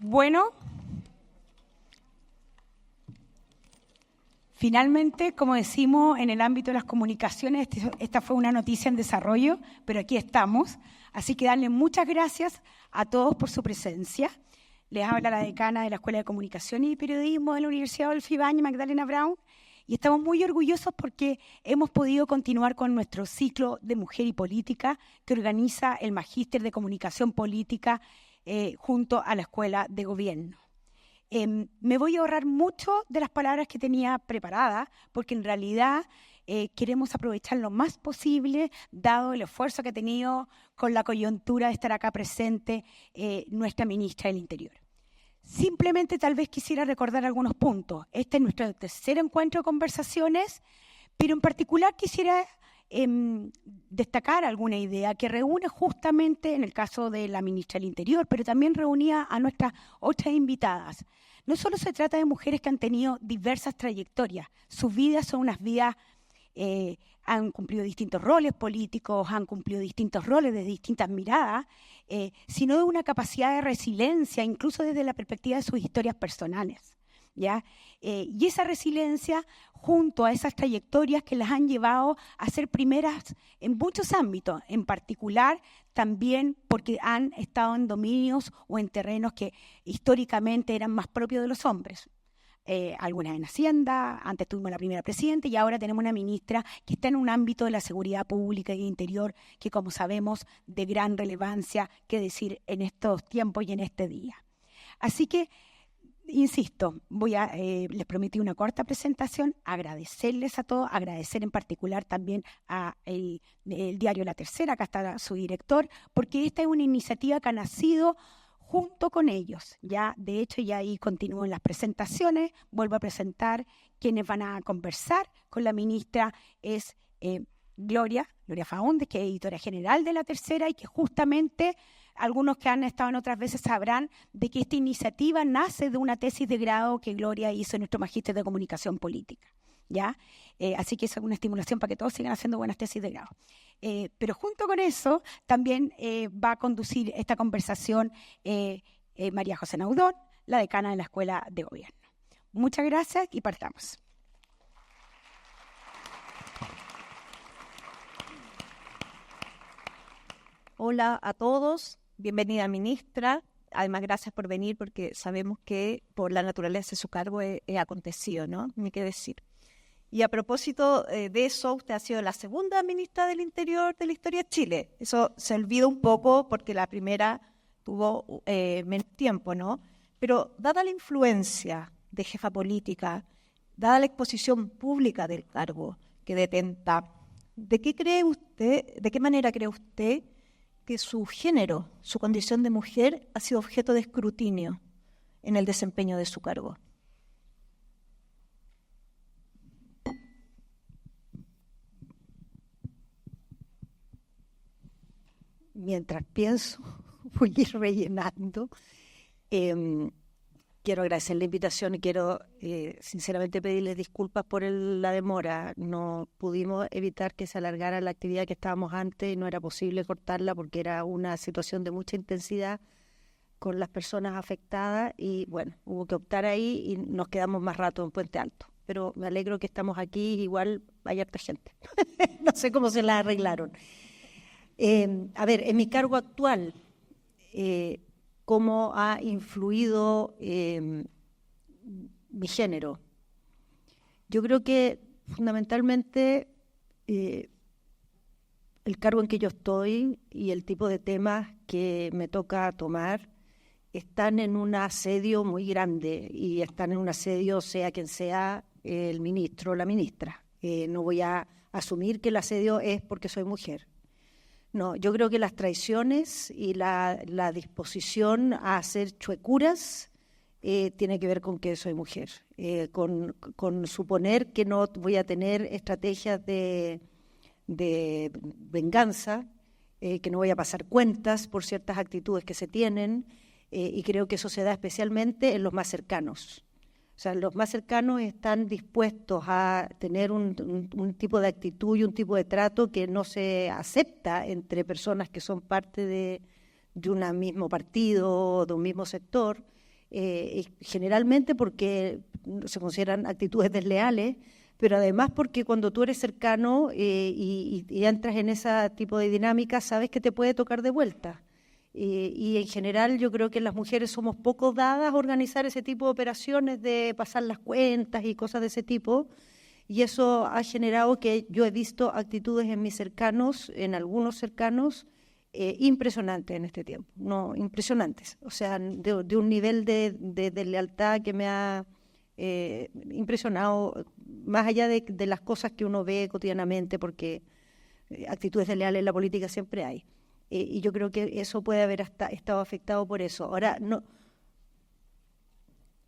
Bueno, finalmente, como decimos en el ámbito de las comunicaciones, esta fue una noticia en desarrollo, pero aquí estamos. Así que darle muchas gracias a todos por su presencia. Les habla la decana de la Escuela de Comunicación y Periodismo de la Universidad Adolfo Ibáñez, Magdalena Brown, y estamos muy orgullosos porque hemos podido continuar con nuestro ciclo de Mujer y Política que organiza el Magíster de Comunicación Política junto a la Escuela de Gobierno. Me voy a ahorrar mucho de las palabras que tenía preparadas, porque en realidad queremos aprovechar lo más posible, dado el esfuerzo que ha tenido con la coyuntura de estar acá presente nuestra ministra del Interior. Simplemente tal vez quisiera recordar algunos puntos. Este es nuestro tercer encuentro de conversaciones, pero en particular quisiera destacar alguna idea que reúne justamente, en el caso de la ministra del Interior, pero también reunía a nuestras otras invitadas. No solo se trata de mujeres que han tenido diversas trayectorias, sus vidas son unas vidas, han cumplido distintos roles políticos, han cumplido distintos roles de distintas miradas, sino de una capacidad de resiliencia, incluso desde la perspectiva de sus historias personales, ¿ya? Y esa resiliencia junto a esas trayectorias que las han llevado a ser primeras en muchos ámbitos, en particular también porque han estado en dominios o en terrenos que históricamente eran más propios de los hombres. Algunas en Hacienda, antes tuvimos la primera presidenta y ahora tenemos una ministra que está en un ámbito de la seguridad pública y interior que, como sabemos, de gran relevancia que decir en estos tiempos y en este día. Así que, insisto, les prometí una corta presentación, agradecerles a todos, agradecer en particular también a el diario La Tercera, acá está su director, porque esta es una iniciativa que ha nacido junto con ellos. Ya, de hecho, ya ahí continúan las presentaciones, vuelvo a presentar quienes van a conversar con la ministra, es Gloria Faúndez, que es editora general de La Tercera y que justamente algunos que han estado en otras veces sabrán de que esta iniciativa nace de una tesis de grado que Gloria hizo en nuestro Magíster de Comunicación Política, ¿ya? Así que eso es una estimulación para que todos sigan haciendo buenas tesis de grado. Pero junto con eso también va a conducir esta conversación María José Naudón, la decana de la Escuela de Gobierno. Muchas gracias y partamos. Hola a todos, bienvenida ministra. Además, gracias por venir porque sabemos que por la naturaleza de su cargo es acontecido, ¿no? Ni qué decir. Y a propósito de eso, usted ha sido la segunda ministra del Interior de la historia de Chile. Eso se olvida un poco porque la primera tuvo menos tiempo, ¿no? Pero dada la influencia de jefa política, dada la exposición pública del cargo que detenta, ¿de qué manera cree usted que su género, su condición de mujer, ha sido objeto de escrutinio en el desempeño de su cargo? Mientras pienso, voy a ir rellenando. Quiero agradecer la invitación y quiero sinceramente pedirles disculpas por la demora. No pudimos evitar que se alargara la actividad que estábamos antes y no era posible cortarla porque era una situación de mucha intensidad con las personas afectadas y bueno, hubo que optar ahí y nos quedamos más rato en Puente Alto. Pero me alegro que estamos aquí, igual hay harta gente. No sé cómo se la arreglaron. A ver, en mi cargo actual, ¿cómo ha influido mi género? Yo creo que fundamentalmente el cargo en que yo estoy y el tipo de temas que me toca tomar están en un asedio muy grande y están en un asedio sea quien sea el ministro o la ministra. No voy a asumir que el asedio es porque soy mujer. No, yo creo que las traiciones y la disposición a hacer chuecuras tiene que ver con que soy mujer, con suponer que no voy a tener estrategias de venganza, que no voy a pasar cuentas por ciertas actitudes que se tienen, y creo que eso se da especialmente en los más cercanos. O sea, los más cercanos están dispuestos a tener un tipo de actitud y un tipo de trato que no se acepta entre personas que son parte de un mismo partido o de un mismo sector, generalmente porque se consideran actitudes desleales, pero además porque cuando tú eres cercano y entras en ese tipo de dinámica, sabes que te puede tocar de vuelta. Y en general yo creo que las mujeres somos poco dadas a organizar ese tipo de operaciones de pasar las cuentas y cosas de ese tipo, y eso ha generado que yo he visto actitudes en mis cercanos, en algunos cercanos, impresionantes en este tiempo, no, impresionantes, o sea, de un nivel de lealtad que me ha impresionado, más allá de las cosas que uno ve cotidianamente, porque actitudes desleales en la política siempre hay. Y yo creo que eso puede haber estado afectado por eso. Ahora,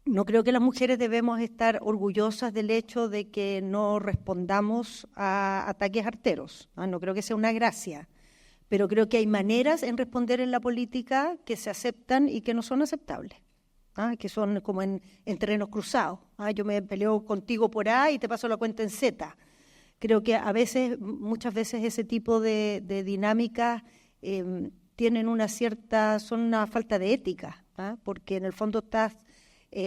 no creo que las mujeres debemos estar orgullosas del hecho de que no respondamos a ataques arteros. No creo que sea una gracia, pero creo que hay maneras en responder en la política que se aceptan y que no son aceptables, que son como en terrenos cruzados. Yo me peleo contigo por A y te paso la cuenta en Z. Creo que muchas veces ese tipo de dinámicas tienen son una falta de ética, porque en el fondo estás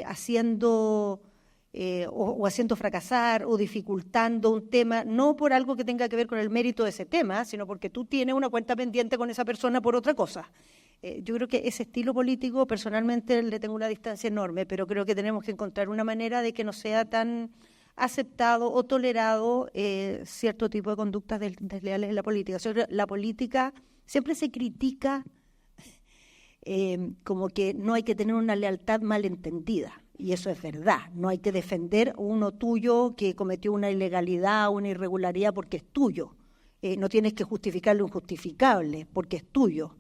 haciendo haciendo fracasar o dificultando un tema, no por algo que tenga que ver con el mérito de ese tema, sino porque tú tienes una cuenta pendiente con esa persona por otra cosa. Yo creo que ese estilo político, personalmente, le tengo una distancia enorme, pero creo que tenemos que encontrar una manera de que no sea tan aceptado o tolerado cierto tipo de conductas desleales en la política. O sea, la política siempre se critica como que no hay que tener una lealtad malentendida, y eso es verdad. No hay que defender a uno tuyo que cometió una ilegalidad, una irregularidad porque es tuyo. No tienes que justificar lo injustificable porque es tuyo.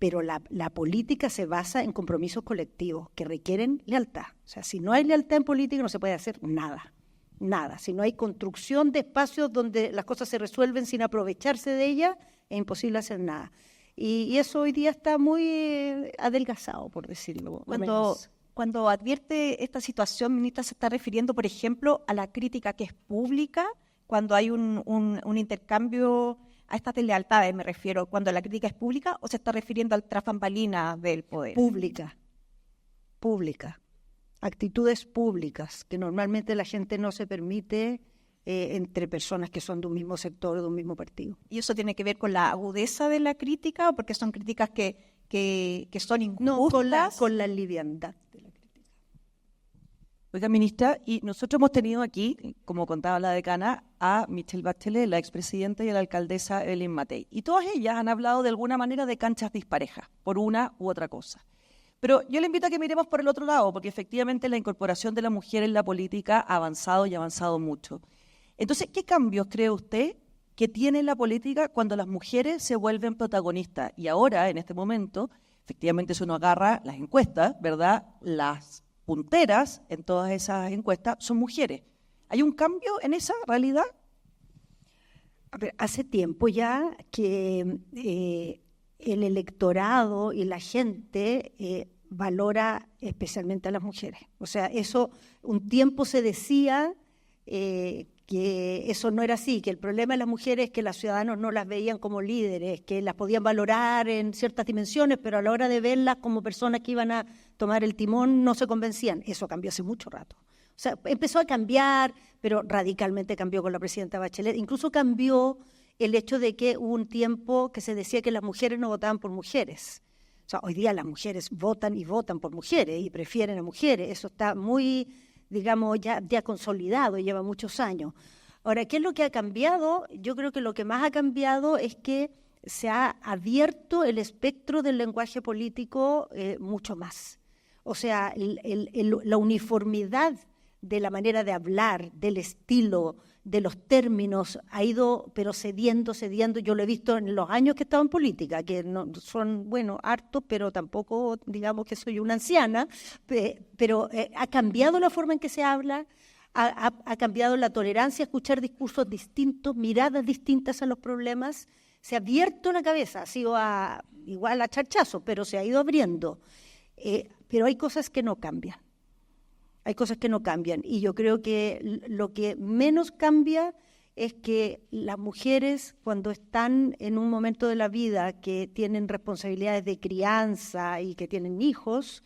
Pero la política se basa en compromisos colectivos que requieren lealtad. O sea, si no hay lealtad en política no se puede hacer nada. Nada. Si no hay construcción de espacios donde las cosas se resuelven sin aprovecharse de ellas, es imposible hacer nada. Y eso hoy día está muy adelgazado, por decirlo. Cuando advierte esta situación, ministra, se está refiriendo, por ejemplo, a la crítica que es pública, cuando hay un intercambio a estas deslealtades, me refiero, cuando la crítica es pública, o se está refiriendo al tras bambalinas del poder. Pública. Actitudes públicas, que normalmente la gente no se permite entre personas que son de un mismo sector o de un mismo partido. ¿Y eso tiene que ver con la agudeza de la crítica o porque son críticas que son injustas? No, con la liviandad de la crítica. Oiga, ministra, y nosotros hemos tenido aquí, como contaba la decana, a Michelle Bachelet, la expresidenta, y a la alcaldesa Evelyn Matei. Y todas ellas han hablado de alguna manera de canchas disparejas, por una u otra cosa. Pero yo le invito a que miremos por el otro lado, porque efectivamente la incorporación de la mujer en la política ha avanzado y ha avanzado mucho. Entonces, ¿qué cambios cree usted que tiene la política cuando las mujeres se vuelven protagonistas? Y ahora, en este momento, efectivamente si uno agarra las encuestas, ¿verdad? Las punteras en todas esas encuestas son mujeres. ¿Hay un cambio en esa realidad? A ver, hace tiempo ya que el electorado y la gente valora especialmente a las mujeres. O sea, eso un tiempo se decía que eso no era así, que el problema de las mujeres es que los ciudadanos no las veían como líderes, que las podían valorar en ciertas dimensiones, pero a la hora de verlas como personas que iban a tomar el timón no se convencían. Eso cambió hace mucho rato. O sea, empezó a cambiar, pero radicalmente cambió con la presidenta Bachelet. Incluso cambió el hecho de que hubo un tiempo que se decía que las mujeres no votaban por mujeres. O sea, hoy día las mujeres votan y votan por mujeres y prefieren a mujeres. Eso está muy, digamos, ya consolidado, lleva muchos años. Ahora, ¿qué es lo que ha cambiado? Yo creo que lo que más ha cambiado es que se ha abierto el espectro del lenguaje político mucho más. O sea, la uniformidad de la manera de hablar, del estilo, de los términos, ha ido pero cediendo. Yo lo he visto en los años que he estado en política, que no son, bueno, hartos, pero tampoco digamos que soy una anciana, pero ha cambiado la forma en que se habla, ha cambiado la tolerancia a escuchar discursos distintos, miradas distintas a los problemas. Se ha abierto la cabeza, ha sido igual a charchazo, pero se ha ido abriendo. Pero hay cosas que no cambian. Y yo creo que lo que menos cambia es que las mujeres, cuando están en un momento de la vida que tienen responsabilidades de crianza y que tienen hijos,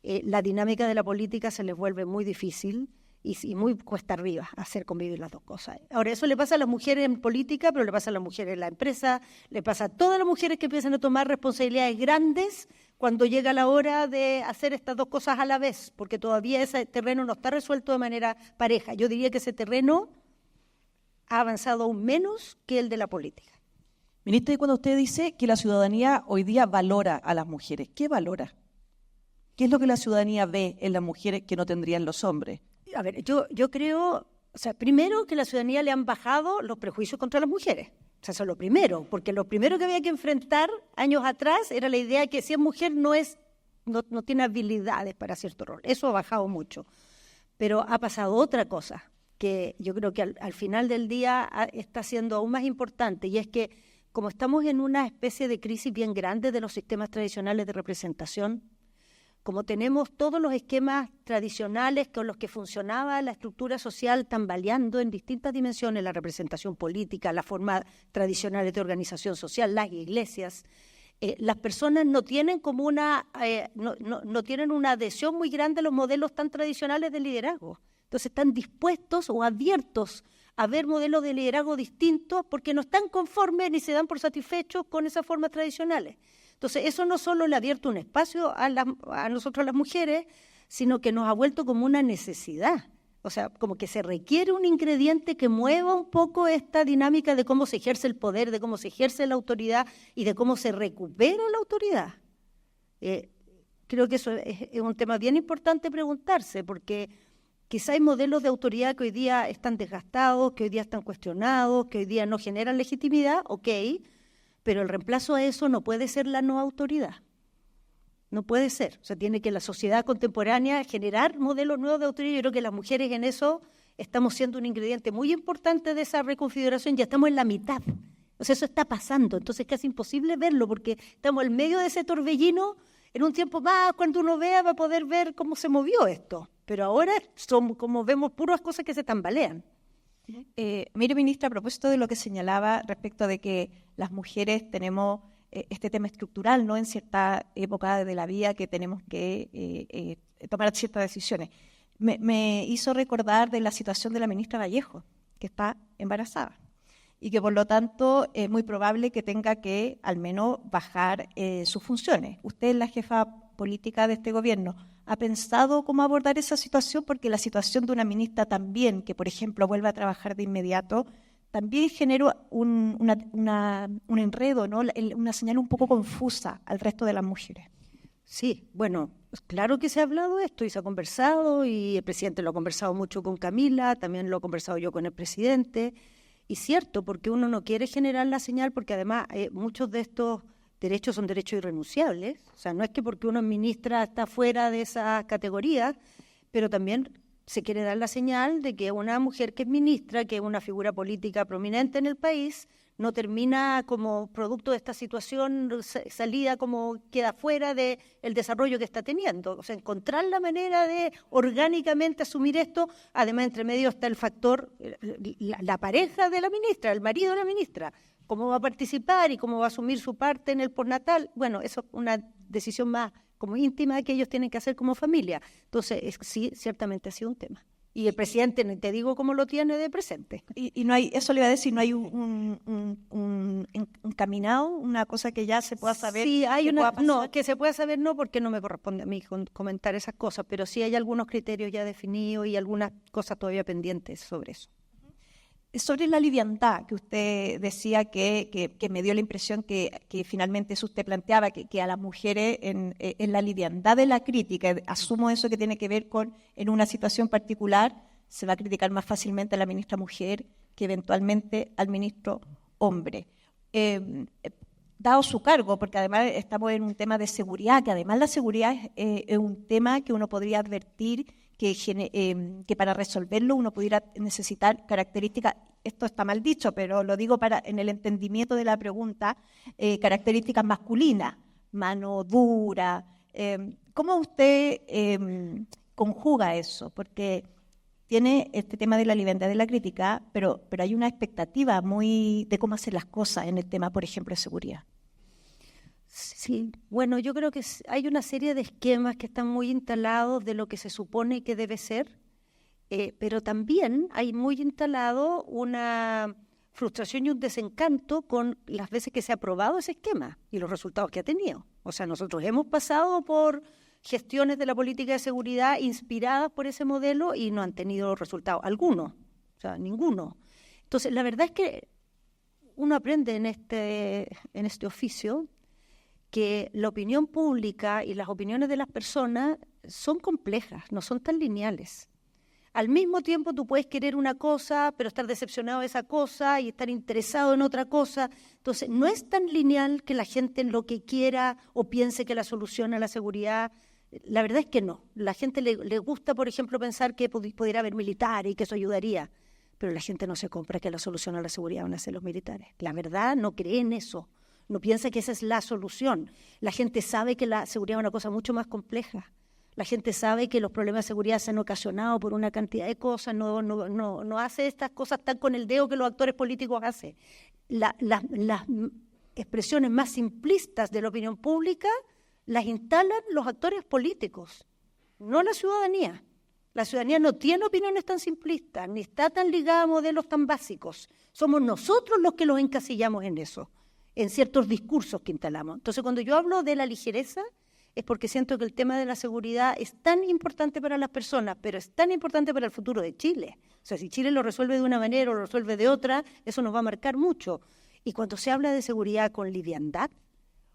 la dinámica de la política se les vuelve muy difícil y muy cuesta arriba hacer convivir las dos cosas. Ahora, eso le pasa a las mujeres en política, pero le pasa a las mujeres en la empresa, le pasa a todas las mujeres que empiezan a tomar responsabilidades grandes cuando llega la hora de hacer estas dos cosas a la vez, porque todavía ese terreno no está resuelto de manera pareja. Yo diría que ese terreno ha avanzado aún menos que el de la política. Ministra, y cuando usted dice que la ciudadanía hoy día valora a las mujeres, ¿qué valora? ¿Qué es lo que la ciudadanía ve en las mujeres que no tendrían los hombres? A ver, yo creo, o sea, primero que a la ciudadanía le han bajado los prejuicios contra las mujeres. O sea, eso es lo primero, porque lo primero que había que enfrentar años atrás era la idea de que si es mujer no tiene habilidades para cierto rol. Eso ha bajado mucho. Pero ha pasado otra cosa, que yo creo que al final del día está siendo aún más importante, y es que como estamos en una especie de crisis bien grande de los sistemas tradicionales de representación, como tenemos todos los esquemas tradicionales con los que funcionaba la estructura social tambaleando en distintas dimensiones, la representación política, las formas tradicionales de organización social, las iglesias, las personas no tienen como no tienen una adhesión muy grande a los modelos tan tradicionales de liderazgo. Entonces están dispuestos o abiertos a ver modelos de liderazgo distintos porque no están conformes ni se dan por satisfechos con esas formas tradicionales. Entonces, eso no solo le ha abierto un espacio a nosotros las mujeres, sino que nos ha vuelto como una necesidad. O sea, como que se requiere un ingrediente que mueva un poco esta dinámica de cómo se ejerce el poder, de cómo se ejerce la autoridad y de cómo se recupera la autoridad. Creo que eso es un tema bien importante preguntarse, porque quizá hay modelos de autoridad que hoy día están desgastados, que hoy día están cuestionados, que hoy día no generan legitimidad, ok, pero el reemplazo a eso no puede ser la no autoridad. No puede ser. O sea, tiene que la sociedad contemporánea generar modelos nuevos de autoridad. Yo creo que las mujeres en eso estamos siendo un ingrediente muy importante de esa reconfiguración. Ya estamos en la mitad. O sea, eso está pasando. Entonces es casi imposible verlo porque estamos en medio de ese torbellino. En un tiempo más, cuando uno vea, va a poder ver cómo se movió esto. Pero ahora son como vemos puras cosas que se tambalean. Mire, ministra, a propósito de lo que señalaba respecto de que las mujeres tenemos este tema estructural, ¿no? En cierta época de la vida que tenemos que tomar ciertas decisiones. Me hizo recordar de la situación de la ministra Vallejo, que está embarazada y que por lo tanto es muy probable que tenga que al menos bajar sus funciones. Usted es la jefa política de este gobierno. ¿Ha pensado cómo abordar esa situación? Porque la situación de una ministra también, que por ejemplo vuelva a trabajar de inmediato, también generó un enredo, ¿no? Una señal un poco confusa al resto de las mujeres. Sí, bueno, claro que se ha hablado de esto y se ha conversado, y el presidente lo ha conversado mucho con Camila, también lo he conversado yo con el presidente, y cierto, porque uno no quiere generar la señal, porque además muchos de estos derechos son derechos irrenunciables, o sea, no es que porque uno es ministra está fuera de esa categoría, pero también se quiere dar la señal de que una mujer que es ministra, que es una figura política prominente en el país, no termina como producto de esta situación salida como queda fuera del desarrollo que está teniendo. O sea, encontrar la manera de orgánicamente asumir esto. Además, entre medio está el factor, la pareja de la ministra, el marido de la ministra, cómo va a participar y cómo va a asumir su parte en el postnatal. Bueno, eso es una decisión más como íntima que ellos tienen que hacer como familia. Entonces, sí, ciertamente ha sido un tema. Y el presidente, te digo cómo lo tiene de presente. Y no hay, eso le iba a decir, no hay un encaminado, una cosa que ya se pueda saber. Sí, hay una, no, que se pueda saber no, porque no me corresponde a mí comentar esas cosas, pero sí hay algunos criterios ya definidos y algunas cosas todavía pendientes sobre eso. Sobre la liviandad que usted decía que me dio la impresión que finalmente eso usted planteaba, que a las mujeres en la liviandad de la crítica, asumo eso que tiene que ver con en una situación particular, se va a criticar más fácilmente a la ministra mujer que eventualmente al ministro hombre. Dado su cargo, porque además estamos en un tema de seguridad, que además la seguridad es un tema que uno podría advertir que para resolverlo uno pudiera necesitar características, esto está mal dicho, pero lo digo en el entendimiento de la pregunta, características masculinas, mano dura. ¿Cómo usted conjuga eso? Porque tiene este tema de la liviandad de la crítica, pero hay una expectativa muy de cómo hacer las cosas en el tema, por ejemplo, de seguridad. Sí, bueno, yo creo que hay una serie de esquemas que están muy instalados de lo que se supone que debe ser, pero también hay muy instalado una frustración y un desencanto con las veces que se ha aprobado ese esquema y los resultados que ha tenido. O sea, nosotros hemos pasado por gestiones de la política de seguridad inspiradas por ese modelo y no han tenido resultados alguno, o sea, ninguno. Entonces, la verdad es que uno aprende en este oficio que la opinión pública y las opiniones de las personas son complejas, no son tan lineales. Al mismo tiempo tú puedes querer una cosa, pero estar decepcionado de esa cosa y estar interesado en otra cosa. Entonces, no es tan lineal que la gente lo que quiera o piense que la solución a la seguridad. La verdad es que no. La gente le gusta, por ejemplo, pensar que pudiera haber militares y que eso ayudaría. Pero la gente no se compra que la solución a la seguridad van a ser los militares. La verdad, no cree en eso. No piensa que esa es la solución. La gente sabe que la seguridad es una cosa mucho más compleja. La gente sabe que los problemas de seguridad se han ocasionado por una cantidad de cosas, no hace estas cosas tan con el dedo que los actores políticos hacen. Las expresiones más simplistas de la opinión pública las instalan los actores políticos, no la ciudadanía. La ciudadanía no tiene opiniones tan simplistas, ni está tan ligada a modelos tan básicos. Somos nosotros los que los encasillamos en eso, en ciertos discursos que instalamos. Entonces, cuando yo hablo de la ligereza, es porque siento que el tema de la seguridad es tan importante para las personas, pero es tan importante para el futuro de Chile. O sea, si Chile lo resuelve de una manera o lo resuelve de otra, eso nos va a marcar mucho. Y cuando se habla de seguridad con liviandad,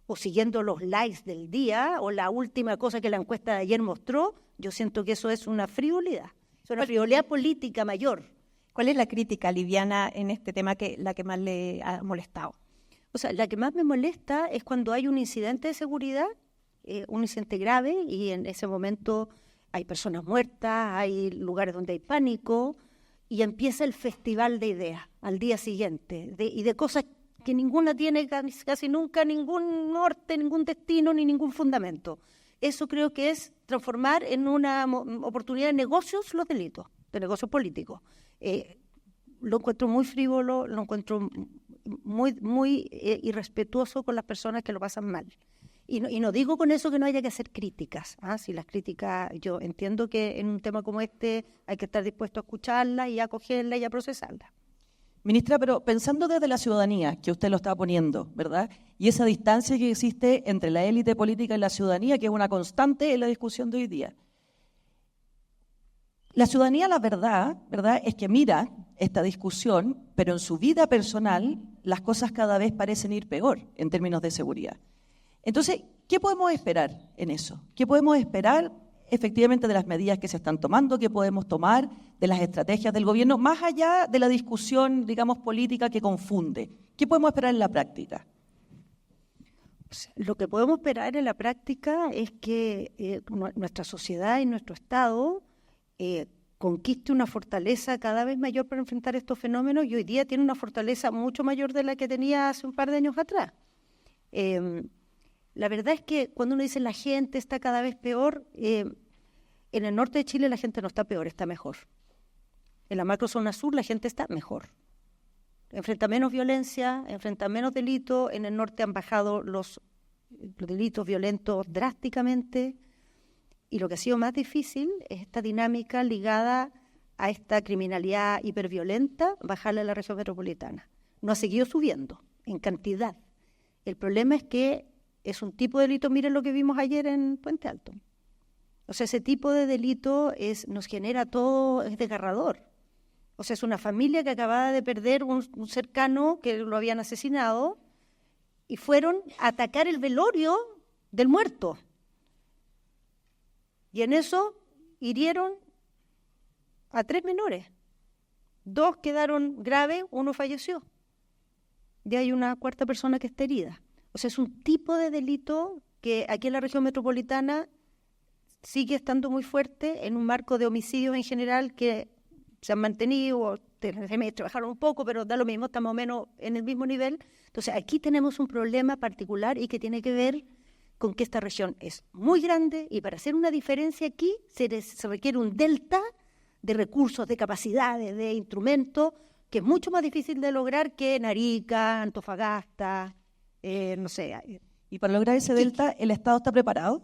o siguiendo los likes del día, o la última cosa que la encuesta de ayer mostró, yo siento que eso es una frivolidad. Es una frivolidad política mayor. ¿Cuál es la crítica liviana en este tema la que más le ha molestado? O sea, la que más me molesta es cuando hay un incidente de seguridad, un incidente grave, y en ese momento hay personas muertas, hay lugares donde hay pánico, y empieza el festival de ideas al día siguiente, y de cosas que ninguna tiene casi nunca ningún norte, ningún destino, ni ningún fundamento. Eso creo que es transformar en una oportunidad de negocios los delitos, de negocios políticos. Lo encuentro muy frívolo, lo encuentro muy irrespetuoso con las personas que lo pasan mal. Y no digo con eso que no haya que hacer críticas. Si las críticas, yo entiendo que en un tema como este hay que estar dispuesto a escucharlas y a acogerlas y a procesarlas. Ministra, pero pensando desde la ciudadanía, que usted lo está poniendo, ¿verdad? Y esa distancia que existe entre la élite política y la ciudadanía, que es una constante en la discusión de hoy día. La ciudadanía, la verdad, es que mira esta discusión, pero en su vida personal las cosas cada vez parecen ir peor en términos de seguridad. Entonces, ¿qué podemos esperar en eso? ¿Qué podemos esperar efectivamente de las medidas que se están tomando? ¿Qué podemos tomar de las estrategias del gobierno, más allá de la discusión, digamos, política que confunde? ¿Qué podemos esperar en la práctica? Lo que podemos esperar en la práctica es que nuestra sociedad y nuestro Estado conquiste una fortaleza cada vez mayor para enfrentar estos fenómenos, y hoy día tiene una fortaleza mucho mayor de la que tenía hace un par de años atrás. La verdad es que cuando uno dice la gente está cada vez peor, en el norte de Chile la gente no está peor, está mejor. En la macrozona sur la gente está mejor. Enfrenta menos violencia, enfrenta menos delitos. En el norte han bajado los delitos violentos drásticamente. Y lo que ha sido más difícil es esta dinámica ligada a esta criminalidad hiperviolenta, bajarla a la región metropolitana. No ha seguido subiendo en cantidad. El problema es que es un tipo de delito, miren lo que vimos ayer en Puente Alto. O sea, ese tipo de delito nos genera todo, es desgarrador. O sea, es una familia que acababa de perder un cercano que lo habían asesinado y fueron a atacar el velorio del muerto. Y en eso hirieron a 3 menores. 2 quedaron graves, 1 falleció. Y hay una 4ª persona que está herida. O sea, es un tipo de delito que aquí en la región metropolitana sigue estando muy fuerte en un marco de homicidios en general que se han mantenido, trabajaron un poco, pero da lo mismo, estamos más o menos en el mismo nivel. Entonces, aquí tenemos un problema particular y que tiene que ver con que esta región es muy grande y para hacer una diferencia aquí se requiere un delta de recursos, de capacidades, de instrumentos, que es mucho más difícil de lograr que en Arica, Antofagasta, no sé. Y para lograr ese delta, ¿el Estado está preparado?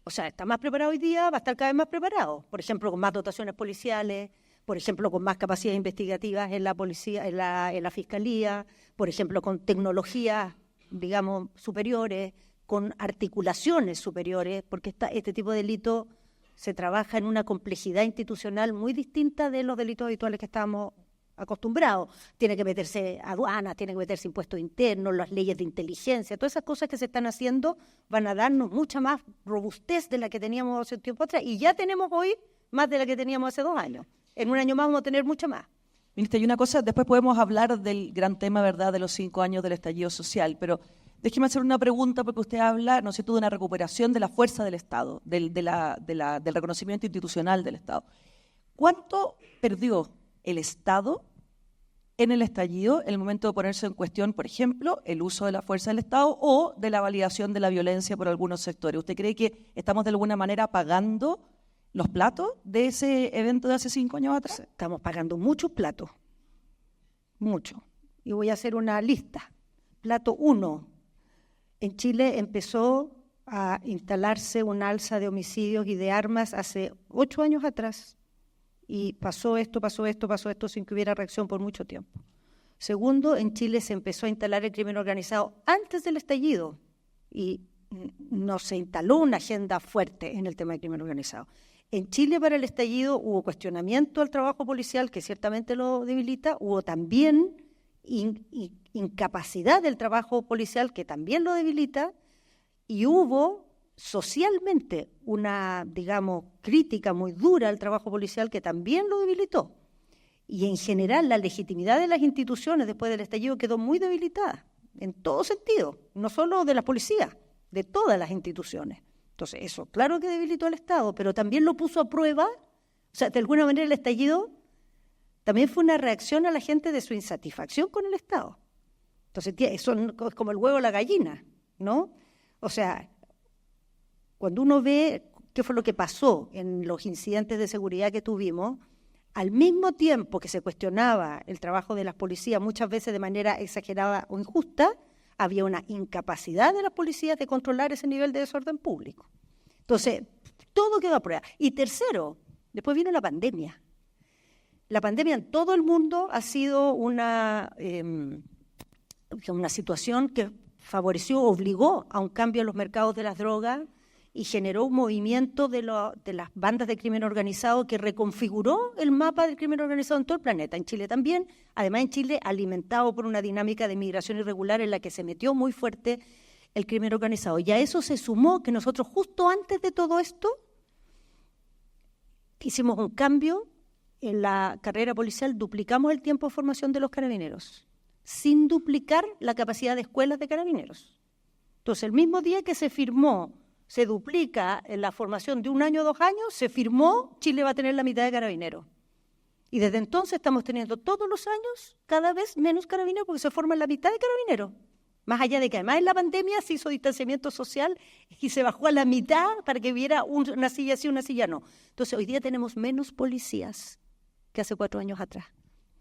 O sea, está más preparado hoy día, va a estar cada vez más preparado. Por ejemplo, con más dotaciones policiales, por ejemplo, con más capacidades investigativas en la policía, en la fiscalía, por ejemplo, con tecnologías, digamos, superiores, con articulaciones superiores, porque este tipo de delito se trabaja en una complejidad institucional muy distinta de los delitos habituales que estamos acostumbrados. Tiene que meterse aduanas, tiene que meterse impuestos internos, las leyes de inteligencia, todas esas cosas que se están haciendo van a darnos mucha más robustez de la que teníamos hace un tiempo atrás. Y ya tenemos hoy más de la que teníamos hace 2 años. En un año más vamos a tener mucha más. Ministra, y una cosa, después podemos hablar del gran tema, ¿verdad?, de los 5 años del estallido social, pero déjeme hacer una pregunta, porque usted habla, ¿no es cierto?, de una recuperación de la fuerza del Estado, del reconocimiento institucional del Estado. ¿Cuánto perdió el Estado en el estallido, en el momento de ponerse en cuestión, por ejemplo, el uso de la fuerza del Estado o de la validación de la violencia por algunos sectores? ¿Usted cree que estamos de alguna manera pagando los platos de ese evento de hace 5 años atrás? Estamos pagando muchos platos, mucho. Y voy a hacer una lista. Plato 1. En Chile empezó a instalarse un alza de homicidios y de armas hace 8 años atrás. Y pasó esto sin que hubiera reacción por mucho tiempo. Segundo, en Chile se empezó a instalar el crimen organizado antes del estallido y no se instaló una agenda fuerte en el tema del crimen organizado. En Chile, para el estallido, hubo cuestionamiento al trabajo policial, que ciertamente lo debilita, hubo también incapacidad del trabajo policial, que también lo debilita, y hubo socialmente una, digamos, crítica muy dura al trabajo policial que también lo debilitó. Y en general la legitimidad de las instituciones después del estallido quedó muy debilitada, en todo sentido, no solo de la policía, de todas las instituciones. Entonces eso, claro que debilitó al Estado, pero también lo puso a prueba. O sea, de alguna manera el estallido también fue una reacción a la gente de su insatisfacción con el Estado. Entonces eso es como el huevo o la gallina, ¿no? O sea, cuando uno ve qué fue lo que pasó en los incidentes de seguridad que tuvimos, al mismo tiempo que se cuestionaba el trabajo de las policías, muchas veces de manera exagerada o injusta, había una incapacidad de las policías de controlar ese nivel de desorden público. Entonces, todo quedó a prueba. Y tercero, después vino la pandemia. La pandemia en todo el mundo ha sido una situación que favoreció, obligó a un cambio en los mercados de las drogas y generó un movimiento de las bandas de crimen organizado que reconfiguró el mapa del crimen organizado en todo el planeta, en Chile también, además en Chile alimentado por una dinámica de migración irregular en la que se metió muy fuerte el crimen organizado. Y a eso se sumó que nosotros justo antes de todo esto hicimos un cambio en la carrera policial, duplicamos el tiempo de formación de los carabineros, sin duplicar la capacidad de escuelas de carabineros. Entonces, el mismo día que se firmó, se duplica en la formación de 1 año o 2 años, se firmó, Chile va a tener la mitad de carabineros. Y desde entonces estamos teniendo todos los años cada vez menos carabineros porque se forman la mitad de carabineros. Más allá de que además en la pandemia se hizo distanciamiento social y se bajó a la mitad para que hubiera una silla sí, una silla no. Entonces hoy día tenemos menos policías que hace 4 años atrás.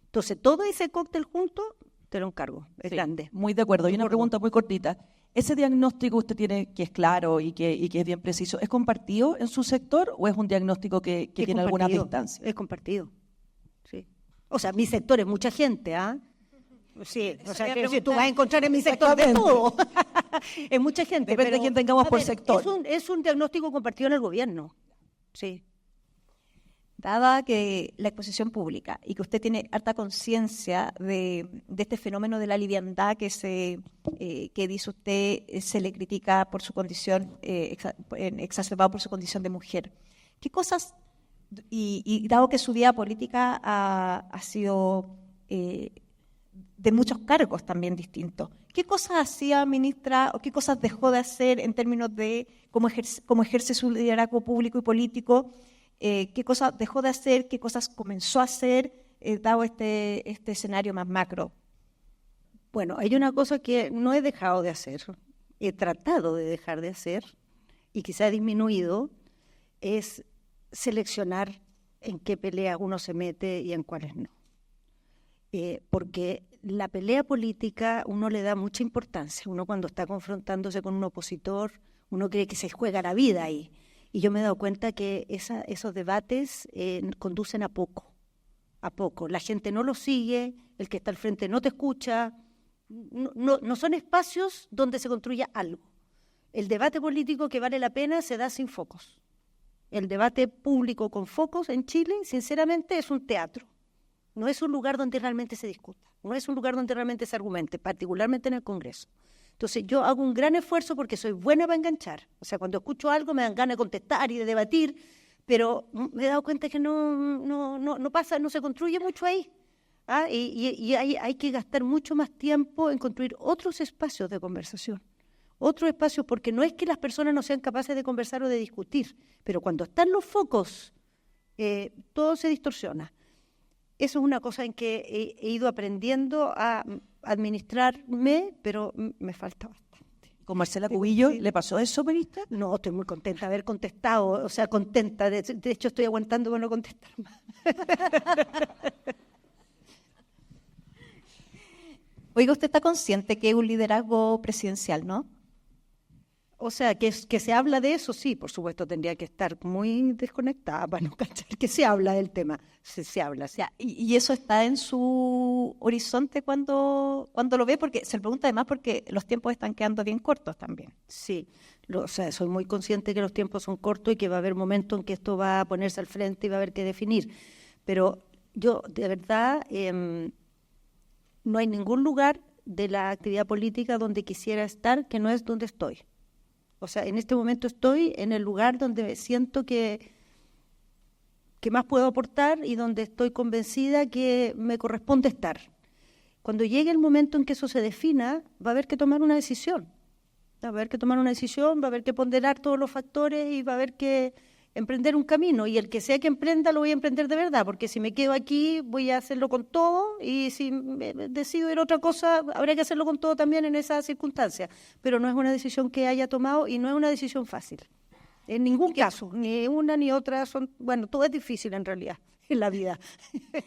Entonces todo ese cóctel junto te lo encargo, es grande. Muy de acuerdo. Y una pregunta muy cortita. ¿Ese diagnóstico usted tiene, que es claro y que es bien preciso, es compartido en su sector o es un diagnóstico que tiene algunas distancias? Es compartido, sí. O sea, mi sector es mucha gente, ¿ah? Sí, o sea, que si tú vas a encontrar en mi sector de todo. Es mucha gente. Depende de quién tengamos por sector. Es un diagnóstico compartido en el gobierno, sí. Dada que la exposición pública y que usted tiene harta conciencia de este fenómeno de la liviandad que dice usted se le critica por su condición, exacerbado por su condición de mujer, ¿qué cosas, y dado que su vida política ha sido de muchos cargos también distintos, ¿qué cosas hacía, ministra, o qué cosas dejó de hacer en términos de cómo ejerce su liderazgo público y político? ¿Qué cosas dejó de hacer, qué cosas comenzó a hacer, dado este escenario más macro? Bueno, hay una cosa que no he dejado de hacer, he tratado de dejar de hacer, y quizá ha disminuido, es seleccionar en qué pelea uno se mete y en cuáles no. Porque la pelea política uno le da mucha importancia. Uno cuando está confrontándose con un opositor, uno cree que se juega la vida ahí. Y yo me he dado cuenta que esos debates conducen a poco. La gente no lo sigue, el que está al frente no te escucha. No son espacios donde se construya algo. El debate político que vale la pena se da sin focos. El debate público con focos en Chile, sinceramente, es un teatro. No es un lugar donde realmente se discuta, no es un lugar donde realmente se argumente, particularmente en el Congreso. Entonces yo hago un gran esfuerzo porque soy buena para enganchar. O sea, cuando escucho algo me dan ganas de contestar y de debatir, pero me he dado cuenta que no pasa, no se construye mucho ahí. Y hay que gastar mucho más tiempo en construir otros espacios de conversación. Otros espacios, porque no es que las personas no sean capaces de conversar o de discutir, pero cuando están los focos, todo se distorsiona. Eso es una cosa en que he ido aprendiendo a administrarme, pero me falta bastante. ¿Con Marcela Cubillo le pasó eso, ministra? No, estoy muy contenta de haber contestado, o sea, contenta. De hecho, estoy aguantando para no contestar más. Oiga, usted está consciente que es un liderazgo presidencial, ¿no? O sea, que se habla de eso, sí, por supuesto, tendría que estar muy desconectada para no cachar que se habla del tema. Se habla, sí. Ya, ¿y eso está en su horizonte cuando lo ve? Porque se le pregunta además porque los tiempos están quedando bien cortos también. Sí, o sea, soy muy consciente que los tiempos son cortos y que va a haber momentos en que esto va a ponerse al frente y va a haber que definir. Pero yo, de verdad, no hay ningún lugar de la actividad política donde quisiera estar que no es donde estoy. O sea, en este momento estoy en el lugar donde siento que más puedo aportar y donde estoy convencida que me corresponde estar. Cuando llegue el momento en que eso se defina, va a haber que tomar una decisión. Va a haber que tomar una decisión, va a haber que ponderar todos los factores y va a haber que emprender un camino. Y el que sea que emprenda, lo voy a emprender de verdad, porque si me quedo aquí, voy a hacerlo con todo, y si decido ir a otra cosa, habrá que hacerlo con todo también en esa circunstancia. Pero no es una decisión que haya tomado y no es una decisión fácil. En ningún caso, ni una ni otra son... Bueno, todo es difícil en realidad en la vida.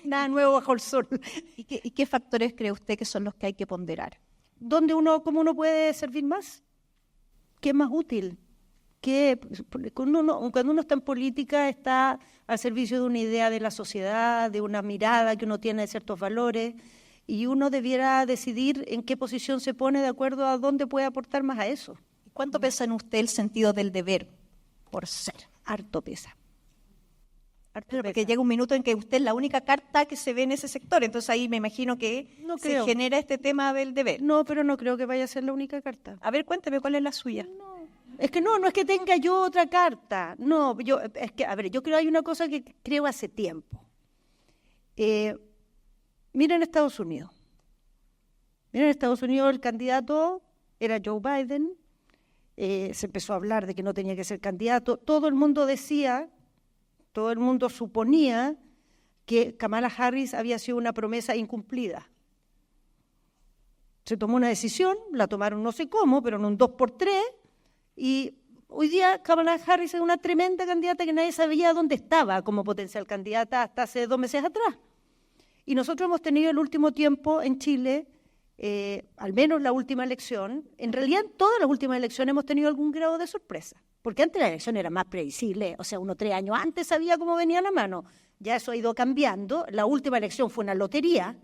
Nada nuevo bajo el sol. ¿Y qué factores cree usted que son los que hay que ponderar? ¿Cómo uno puede servir más? ¿Qué es más útil? Cuando uno está en política está al servicio de una idea de la sociedad, de una mirada que uno tiene de ciertos valores, y uno debiera decidir en qué posición se pone de acuerdo a dónde puede aportar más a eso. ¿Cuánto pesa en usted el sentido del deber por ser? Harto pesa. Porque llega un minuto en que usted es la única carta que se ve en ese sector, entonces ahí me imagino que se genera este tema del deber. No, pero no creo que vaya a ser la única carta. A ver, cuénteme cuál es la suya. Es que no es que tenga yo otra carta. No, yo creo que hay una cosa que creo hace tiempo. Mira en Estados Unidos. El candidato era Joe Biden. Se empezó a hablar de que no tenía que ser candidato. Todo el mundo suponía que Kamala Harris había sido una promesa incumplida. Se tomó una decisión, la tomaron no sé cómo, pero en un 2x3, y hoy día Kamala Harris es una tremenda candidata que nadie sabía dónde estaba como potencial candidata hasta hace 2 meses atrás. Y nosotros hemos tenido el último tiempo en Chile, al menos la última elección, en realidad en todas las últimas elecciones hemos tenido algún grado de sorpresa, porque antes la elección era más previsible, o sea, 3 años antes sabía cómo venía la mano. Ya eso ha ido cambiando. La última elección fue una lotería,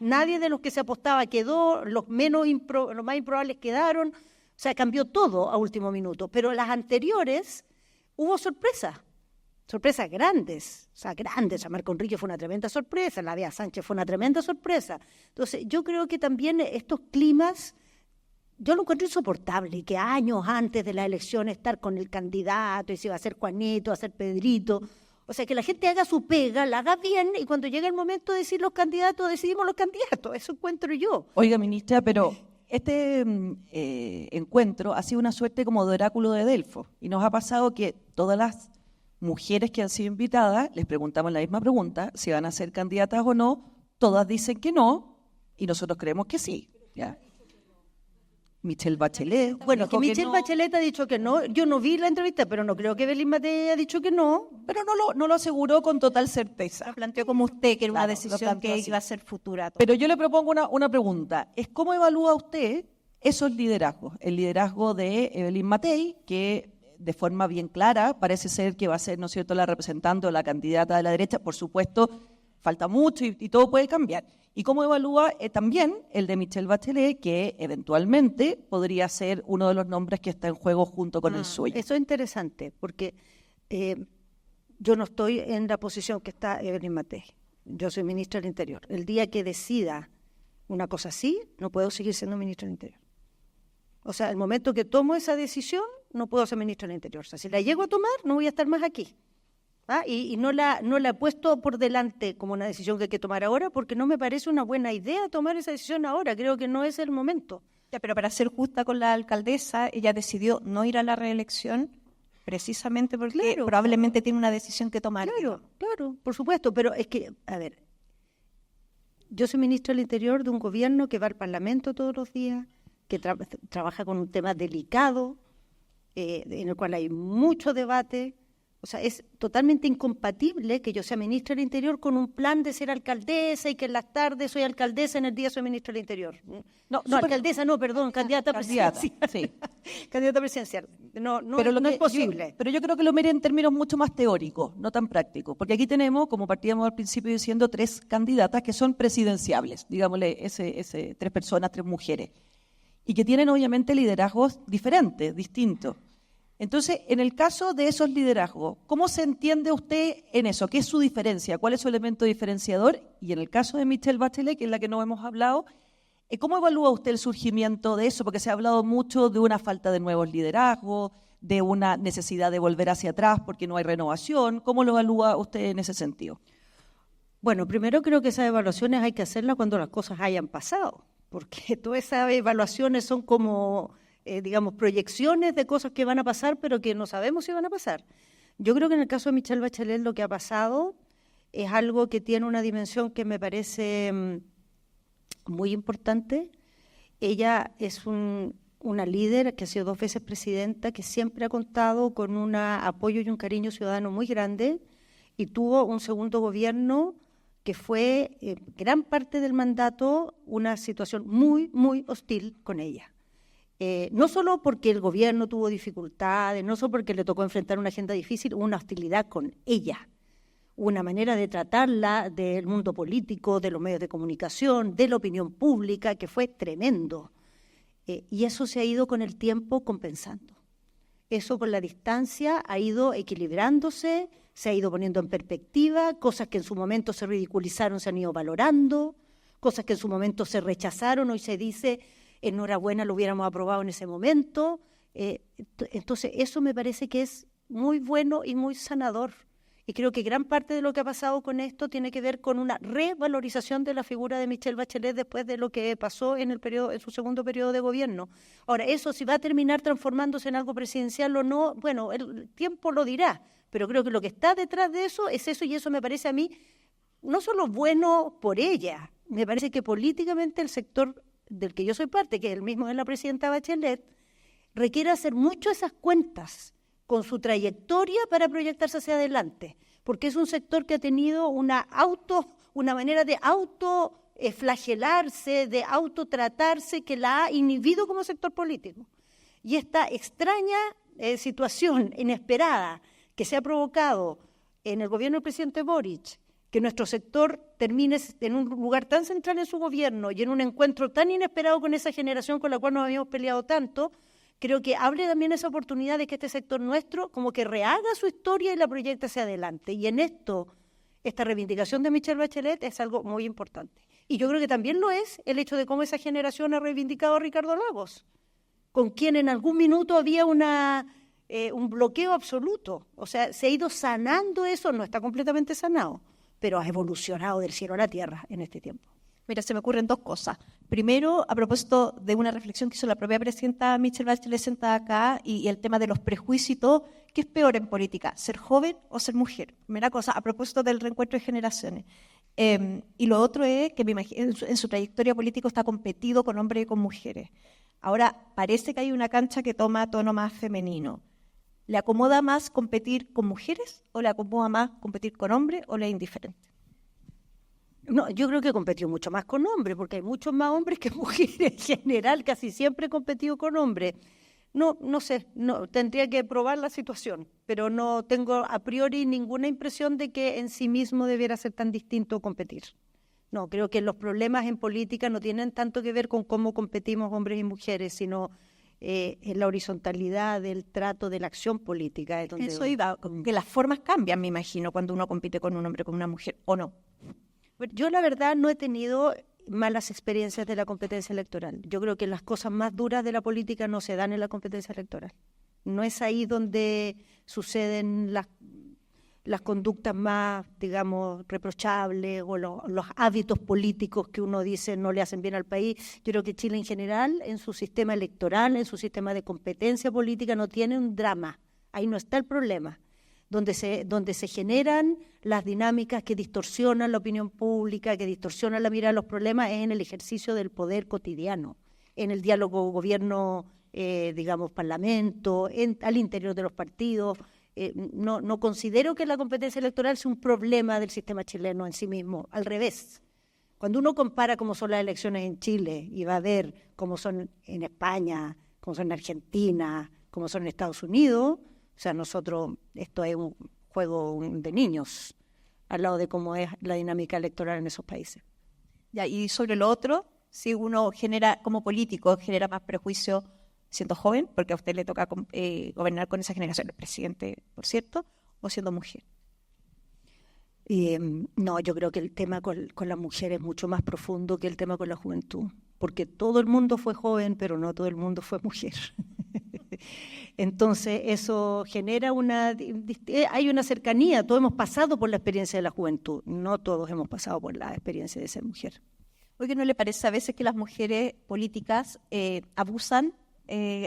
nadie de los que se apostaba quedó, los más improbables quedaron. O sea, cambió todo a último minuto. Pero las anteriores hubo sorpresas grandes. O sea, grandes. A Marco Enrique fue una tremenda sorpresa, la Bea Sánchez fue una tremenda sorpresa. Entonces, yo creo que también estos climas, yo lo encuentro insoportable, que años antes de la elección estar con el candidato, y si va a ser Juanito, va a ser Pedrito. O sea, que la gente haga su pega, la haga bien, y cuando llega el momento de decir los candidatos, decidimos los candidatos. Eso encuentro yo. Oiga, ministra, pero este encuentro ha sido una suerte como de oráculo de Delfos, y nos ha pasado que todas las mujeres que han sido invitadas, les preguntamos la misma pregunta, si van a ser candidatas o no, todas dicen que no, y nosotros creemos que sí. ¿Ya? Michelle Bachelet. Bueno, que dijo Michelle no, Bachelet ha dicho que no. Yo no vi la entrevista, pero no creo que Evelyn Matei haya dicho que no. pero no lo aseguró con total certeza. Lo planteó como usted, que era una Claro, lo decisión planteó que así. iba a ser futura. Pero yo le propongo una pregunta. Es ¿cómo evalúa usted esos liderazgos? El liderazgo de Evelyn Matei, que de forma bien clara parece ser que va a ser, ¿no es cierto?, la representante o la candidata de la derecha. Por supuesto, falta mucho y todo puede cambiar. ¿Y cómo evalúa también el de Michelle Bachelet, que eventualmente podría ser uno de los nombres que está en juego junto con el suyo? Eso es interesante, porque yo no estoy en la posición que está Evelyn Matei. Yo soy ministra del Interior. El día que decida una cosa así, no puedo seguir siendo ministra del Interior. O sea, el momento que tomo esa decisión, no puedo ser ministra del Interior. O sea, si la llego a tomar, no voy a estar más aquí. Y no la he puesto por delante como una decisión que hay que tomar ahora, porque no me parece una buena idea tomar esa decisión ahora. Creo que no es el momento. Ya, pero para ser justa con la alcaldesa, ella decidió no ir a la reelección precisamente porque probablemente tiene una decisión que tomar. Claro, por supuesto. Pero es que, a ver, yo soy ministra del Interior de un gobierno que va al Parlamento todos los días, que trabaja con un tema delicado, en el cual hay mucho debate. O sea, es totalmente incompatible que yo sea ministra del Interior con un plan de ser alcaldesa y que en las tardes soy alcaldesa, en el día soy ministra del Interior. Candidata presidencial. Sí. Candidata presidencial. No es posible. Pero yo creo que lo mire en términos mucho más teóricos, no tan prácticos. Porque aquí tenemos, como partíamos al principio diciendo, 3 candidatas que son presidenciables, digámosle, 3 personas, 3 mujeres, y que tienen obviamente liderazgos diferentes, distintos. Entonces, en el caso de esos liderazgos, ¿cómo se entiende usted en eso? ¿Qué es su diferencia? ¿Cuál es su elemento diferenciador? Y en el caso de Michelle Bachelet, que es la que no hemos hablado, ¿cómo evalúa usted el surgimiento de eso? Porque se ha hablado mucho de una falta de nuevos liderazgos, de una necesidad de volver hacia atrás porque no hay renovación. ¿Cómo lo evalúa usted en ese sentido? Bueno, primero creo que esas evaluaciones hay que hacerlas cuando las cosas hayan pasado, porque todas esas evaluaciones son como proyecciones de cosas que van a pasar, pero que no sabemos si van a pasar. Yo creo que en el caso de Michelle Bachelet lo que ha pasado es algo que tiene una dimensión que me parece muy importante. Ella es una líder que ha sido 2 veces presidenta, que siempre ha contado con un apoyo y un cariño ciudadano muy grande, y tuvo un segundo gobierno que fue gran parte del mandato una situación muy, muy hostil con ella. No solo porque el gobierno tuvo dificultades, no solo porque le tocó enfrentar una agenda difícil, hubo una hostilidad con ella, una manera de tratarla del mundo político, de los medios de comunicación, de la opinión pública, que fue tremendo. Y eso se ha ido con el tiempo compensando. Eso con la distancia ha ido equilibrándose, se ha ido poniendo en perspectiva, cosas que en su momento se ridiculizaron se han ido valorando, cosas que en su momento se rechazaron, hoy se dice enhorabuena, lo hubiéramos aprobado en ese momento. Entonces, eso me parece que es muy bueno y muy sanador. Y creo que gran parte de lo que ha pasado con esto tiene que ver con una revalorización de la figura de Michelle Bachelet después de lo que pasó en su segundo periodo de gobierno. Ahora, eso si va a terminar transformándose en algo presidencial o no, bueno, el tiempo lo dirá, pero creo que lo que está detrás de eso es eso, y eso me parece a mí no solo bueno por ella, me parece que políticamente el sector del que yo soy parte, que es el mismo de la presidenta Bachelet, requiere hacer mucho esas cuentas con su trayectoria para proyectarse hacia adelante, porque es un sector que ha tenido una manera de autoflagelarse, de autotratarse, que la ha inhibido como sector político. Y esta extraña situación inesperada que se ha provocado en el gobierno del presidente Boric, que nuestro sector termine en un lugar tan central en su gobierno y en un encuentro tan inesperado con esa generación con la cual nos habíamos peleado tanto, creo que hable también esa oportunidad de que este sector nuestro como que rehaga su historia y la proyecte hacia adelante. Y en esto, esta reivindicación de Michelle Bachelet es algo muy importante. Y yo creo que también lo es el hecho de cómo esa generación ha reivindicado a Ricardo Lagos, con quien en algún minuto había un bloqueo absoluto. O sea, se ha ido sanando eso, no está completamente sanado, pero ha evolucionado del cielo a la tierra en este tiempo. Mira, se me ocurren 2 cosas. Primero, a propósito de una reflexión que hizo la propia presidenta Michelle Bachelet sentada acá y el tema de los prejuicios y todo, ¿qué es peor en política, ser joven o ser mujer? Primera cosa, a propósito del reencuentro de generaciones. Y lo otro es que me imagino, en su trayectoria política está competido con hombres y con mujeres. Ahora parece que hay una cancha que toma tono más femenino. ¿Le acomoda más competir con mujeres o le acomoda más competir con hombres o le es indiferente? No, yo creo que he competido mucho más con hombres, porque hay muchos más hombres que mujeres en general, casi siempre he competido con hombres. No sé, tendría que probar la situación, pero no tengo a priori ninguna impresión de que en sí mismo debiera ser tan distinto competir. No, creo que los problemas en política no tienen tanto que ver con cómo competimos hombres y mujeres, sino en la horizontalidad del trato de la acción política. Es donde Eso iba, que las formas cambian, me imagino, cuando uno compite con un hombre o con una mujer, ¿o no? Yo la verdad no he tenido malas experiencias de la competencia electoral. Yo creo que las cosas más duras de la política no se dan en la competencia electoral. No es ahí donde suceden las conductas más, digamos, reprochables o los hábitos políticos que uno dice no le hacen bien al país. Yo creo que Chile en general, en su sistema electoral, en su sistema de competencia política, no tiene un drama. Ahí no está el problema. Donde se generan las dinámicas que distorsionan la opinión pública, que distorsionan la mirada de los problemas, es en el ejercicio del poder cotidiano, en el diálogo gobierno, digamos, parlamento, al interior de los partidos. No considero que la competencia electoral sea un problema del sistema chileno en sí mismo, al revés. Cuando uno compara cómo son las elecciones en Chile y va a ver cómo son en España, cómo son en Argentina, cómo son en Estados Unidos, o sea, esto es un juego de niños al lado de cómo es la dinámica electoral en esos países. Ya, y sobre lo otro, si uno genera, como político, genera más prejuicio siendo joven, porque a usted le toca gobernar con esa generación, el presidente, por cierto, o siendo mujer. No, yo creo que el tema con las mujeres es mucho más profundo que el tema con la juventud, porque todo el mundo fue joven, pero no todo el mundo fue mujer. Entonces eso genera hay una cercanía, todos hemos pasado por la experiencia de la juventud, no todos hemos pasado por la experiencia de ser mujer. Oye, ¿no le parece a veces que las mujeres políticas abusan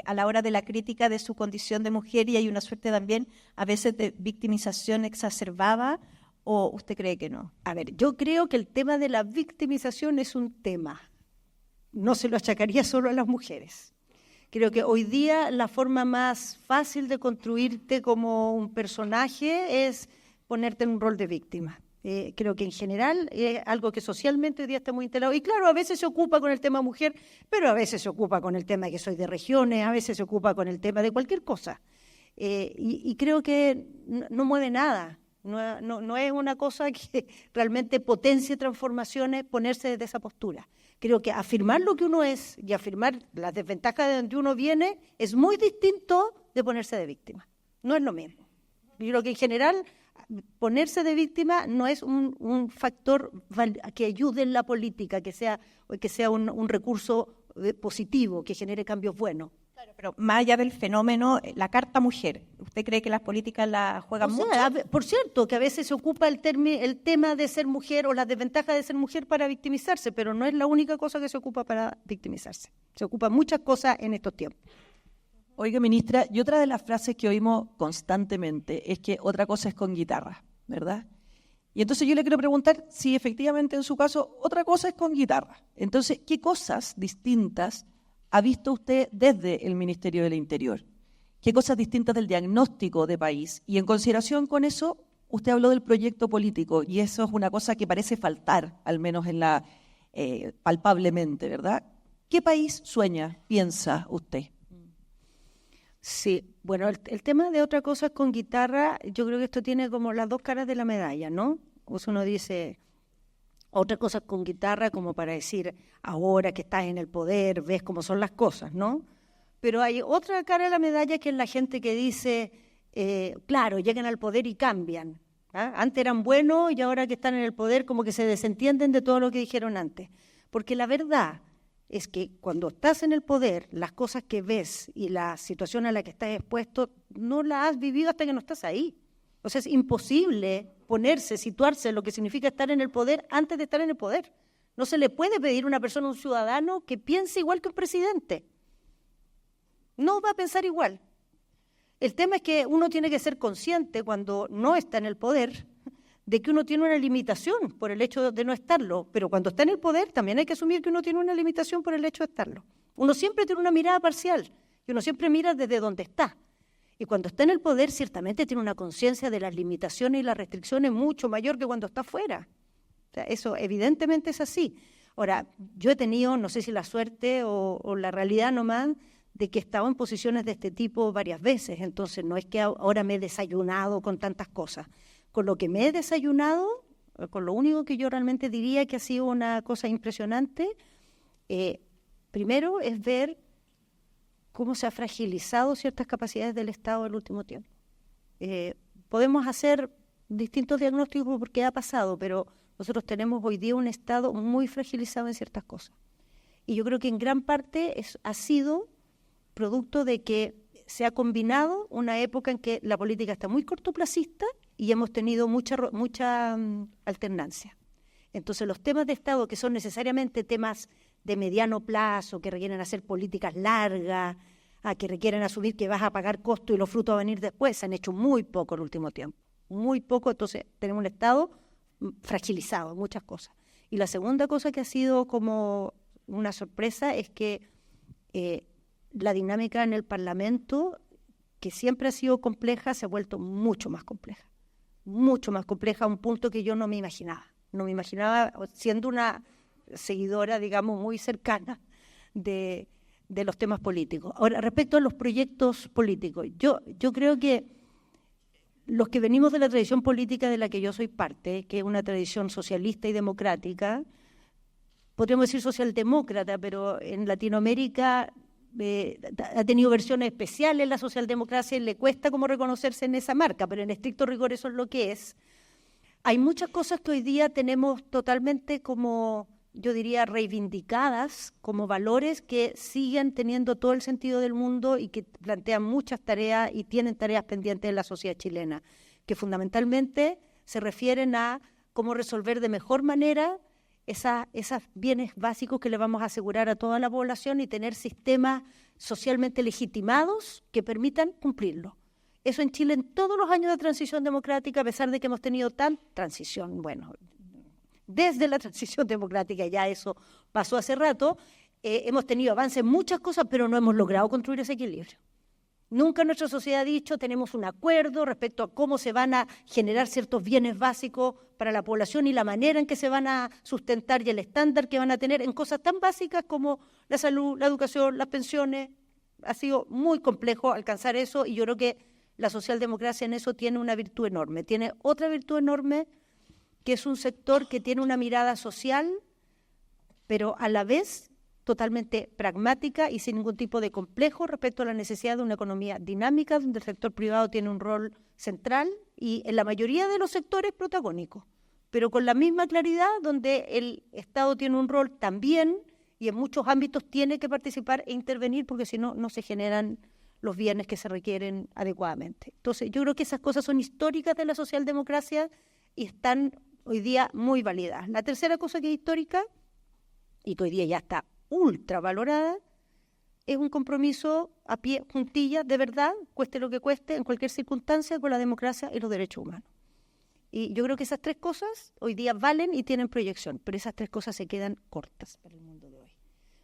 a la hora de la crítica de su condición de mujer y hay una suerte también a veces de victimización exacerbada, o usted cree que no? A ver, yo creo que el tema de la victimización es un tema, no se lo achacaría solo a las mujeres. Creo que hoy día la forma más fácil de construirte como un personaje es ponerte en un rol de víctima. Creo que en general es algo que socialmente hoy día está muy instalado. Y claro, a veces se ocupa con el tema mujer, pero a veces se ocupa con el tema de que soy de regiones, a veces se ocupa con el tema de cualquier cosa. Y creo que no mueve nada. No es una cosa que realmente potencie transformaciones ponerse desde esa postura. Creo que afirmar lo que uno es y afirmar las desventajas de donde uno viene es muy distinto de ponerse de víctima. No es lo mismo. Yo creo que en general ponerse de víctima no es un factor que ayude en la política, que sea un recurso positivo, que genere cambios buenos. Claro, pero más allá del fenómeno, la carta mujer, ¿usted cree que las políticas la juegan mucho? Por cierto, que a veces se ocupa el tema de ser mujer o las desventajas de ser mujer para victimizarse, pero no es la única cosa que se ocupa para victimizarse. Se ocupan muchas cosas en estos tiempos. Oiga, ministra, y otra de las frases que oímos constantemente es que otra cosa es con guitarra, ¿verdad? Y entonces yo le quiero preguntar si efectivamente en su caso otra cosa es con guitarra. Entonces, ¿qué cosas distintas ha visto usted desde el Ministerio del Interior? ¿Qué cosas distintas del diagnóstico de país? Y en consideración con eso, usted habló del proyecto político y eso es una cosa que parece faltar, al menos palpablemente, ¿verdad? ¿Qué país sueña, piensa usted? Sí, bueno, el tema de otra cosa con guitarra, yo creo que esto tiene como las dos caras de la medalla, ¿no? O sea, uno dice otra cosa con guitarra como para decir, ahora que estás en el poder, ves cómo son las cosas, ¿no? Pero hay otra cara de la medalla que es la gente que dice, claro, llegan al poder y cambian. ¿Ah? Antes eran buenos y ahora que están en el poder como que se desentienden de todo lo que dijeron antes. Porque la verdad es que cuando estás en el poder, las cosas que ves y la situación a la que estás expuesto, no la has vivido hasta que no estás ahí. O sea, es imposible situarse en lo que significa estar en el poder antes de estar en el poder. No se le puede pedir a una persona, a un ciudadano, que piense igual que un presidente. No va a pensar igual. El tema es que uno tiene que ser consciente cuando no está en el poder de que uno tiene una limitación por el hecho de no estarlo, pero cuando está en el poder también hay que asumir que uno tiene una limitación por el hecho de estarlo. Uno siempre tiene una mirada parcial y uno siempre mira desde donde está. Y cuando está en el poder, ciertamente tiene una conciencia de las limitaciones y las restricciones mucho mayor que cuando está fuera. O sea, eso evidentemente es así. Ahora, yo he tenido, no sé si la suerte o la realidad nomás, de que he estado en posiciones de este tipo varias veces. Entonces, no es que ahora me he desayunado con tantas cosas. Con lo que me he desayunado, con lo único que yo realmente diría que ha sido una cosa impresionante, primero es ver cómo se ha fragilizado ciertas capacidades del Estado en el último tiempo. Podemos hacer distintos diagnósticos porque ha pasado, pero nosotros tenemos hoy día un Estado muy fragilizado en ciertas cosas. Y yo creo que en gran parte ha sido producto de que se ha combinado una época en que la política está muy cortoplacista y hemos tenido mucha alternancia. Entonces los temas de Estado que son necesariamente temas de mediano plazo, que requieren hacer políticas largas, que requieren asumir que vas a pagar costos y los frutos van a venir después, se han hecho muy poco en el último tiempo, muy poco. Entonces tenemos un Estado fragilizado en muchas cosas. Y la segunda cosa que ha sido como una sorpresa es que la dinámica en el Parlamento, que siempre ha sido compleja, se ha vuelto mucho más compleja a un punto que yo no me imaginaba. No me imaginaba, siendo una seguidora, digamos, muy cercana de los temas políticos. Ahora, respecto a los proyectos políticos, yo creo que los que venimos de la tradición política de la que yo soy parte, que es una tradición socialista y democrática, podríamos decir socialdemócrata, pero en Latinoamérica ha tenido versiones especiales la socialdemocracia y le cuesta como reconocerse en esa marca, pero en estricto rigor eso es lo que es. Hay muchas cosas que hoy día tenemos totalmente como, yo diría, reivindicadas como valores que siguen teniendo todo el sentido del mundo y que plantean muchas tareas y tienen tareas pendientes en la sociedad chilena, que fundamentalmente se refieren a cómo resolver de mejor manera esos bienes básicos que le vamos a asegurar a toda la población y tener sistemas socialmente legitimados que permitan cumplirlo. Eso en Chile en todos los años de transición democrática, a pesar de que hemos tenido desde la transición democrática ya eso pasó hace rato, hemos tenido avances en muchas cosas, pero no hemos logrado construir ese equilibrio. Nunca nuestra sociedad ha dicho, tenemos un acuerdo respecto a cómo se van a generar ciertos bienes básicos para la población y la manera en que se van a sustentar y el estándar que van a tener en cosas tan básicas como la salud, la educación, las pensiones. Ha sido muy complejo alcanzar eso y yo creo que la socialdemocracia en eso tiene una virtud enorme. Tiene otra virtud enorme, que es un sector que tiene una mirada social, pero a la vez totalmente pragmática y sin ningún tipo de complejo respecto a la necesidad de una economía dinámica, donde el sector privado tiene un rol central y en la mayoría de los sectores protagónico, pero con la misma claridad donde el Estado tiene un rol también y en muchos ámbitos tiene que participar e intervenir porque si no, no se generan los bienes que se requieren adecuadamente. Entonces, yo creo que esas cosas son históricas de la socialdemocracia y están hoy día muy validadas. La tercera cosa que es histórica y que hoy día ya está ultra valorada, es un compromiso a pie juntillas, de verdad, cueste lo que cueste, en cualquier circunstancia, con la democracia y los derechos humanos. Y yo creo que esas tres cosas hoy día valen y tienen proyección, pero esas tres cosas se quedan cortas para el mundo de hoy.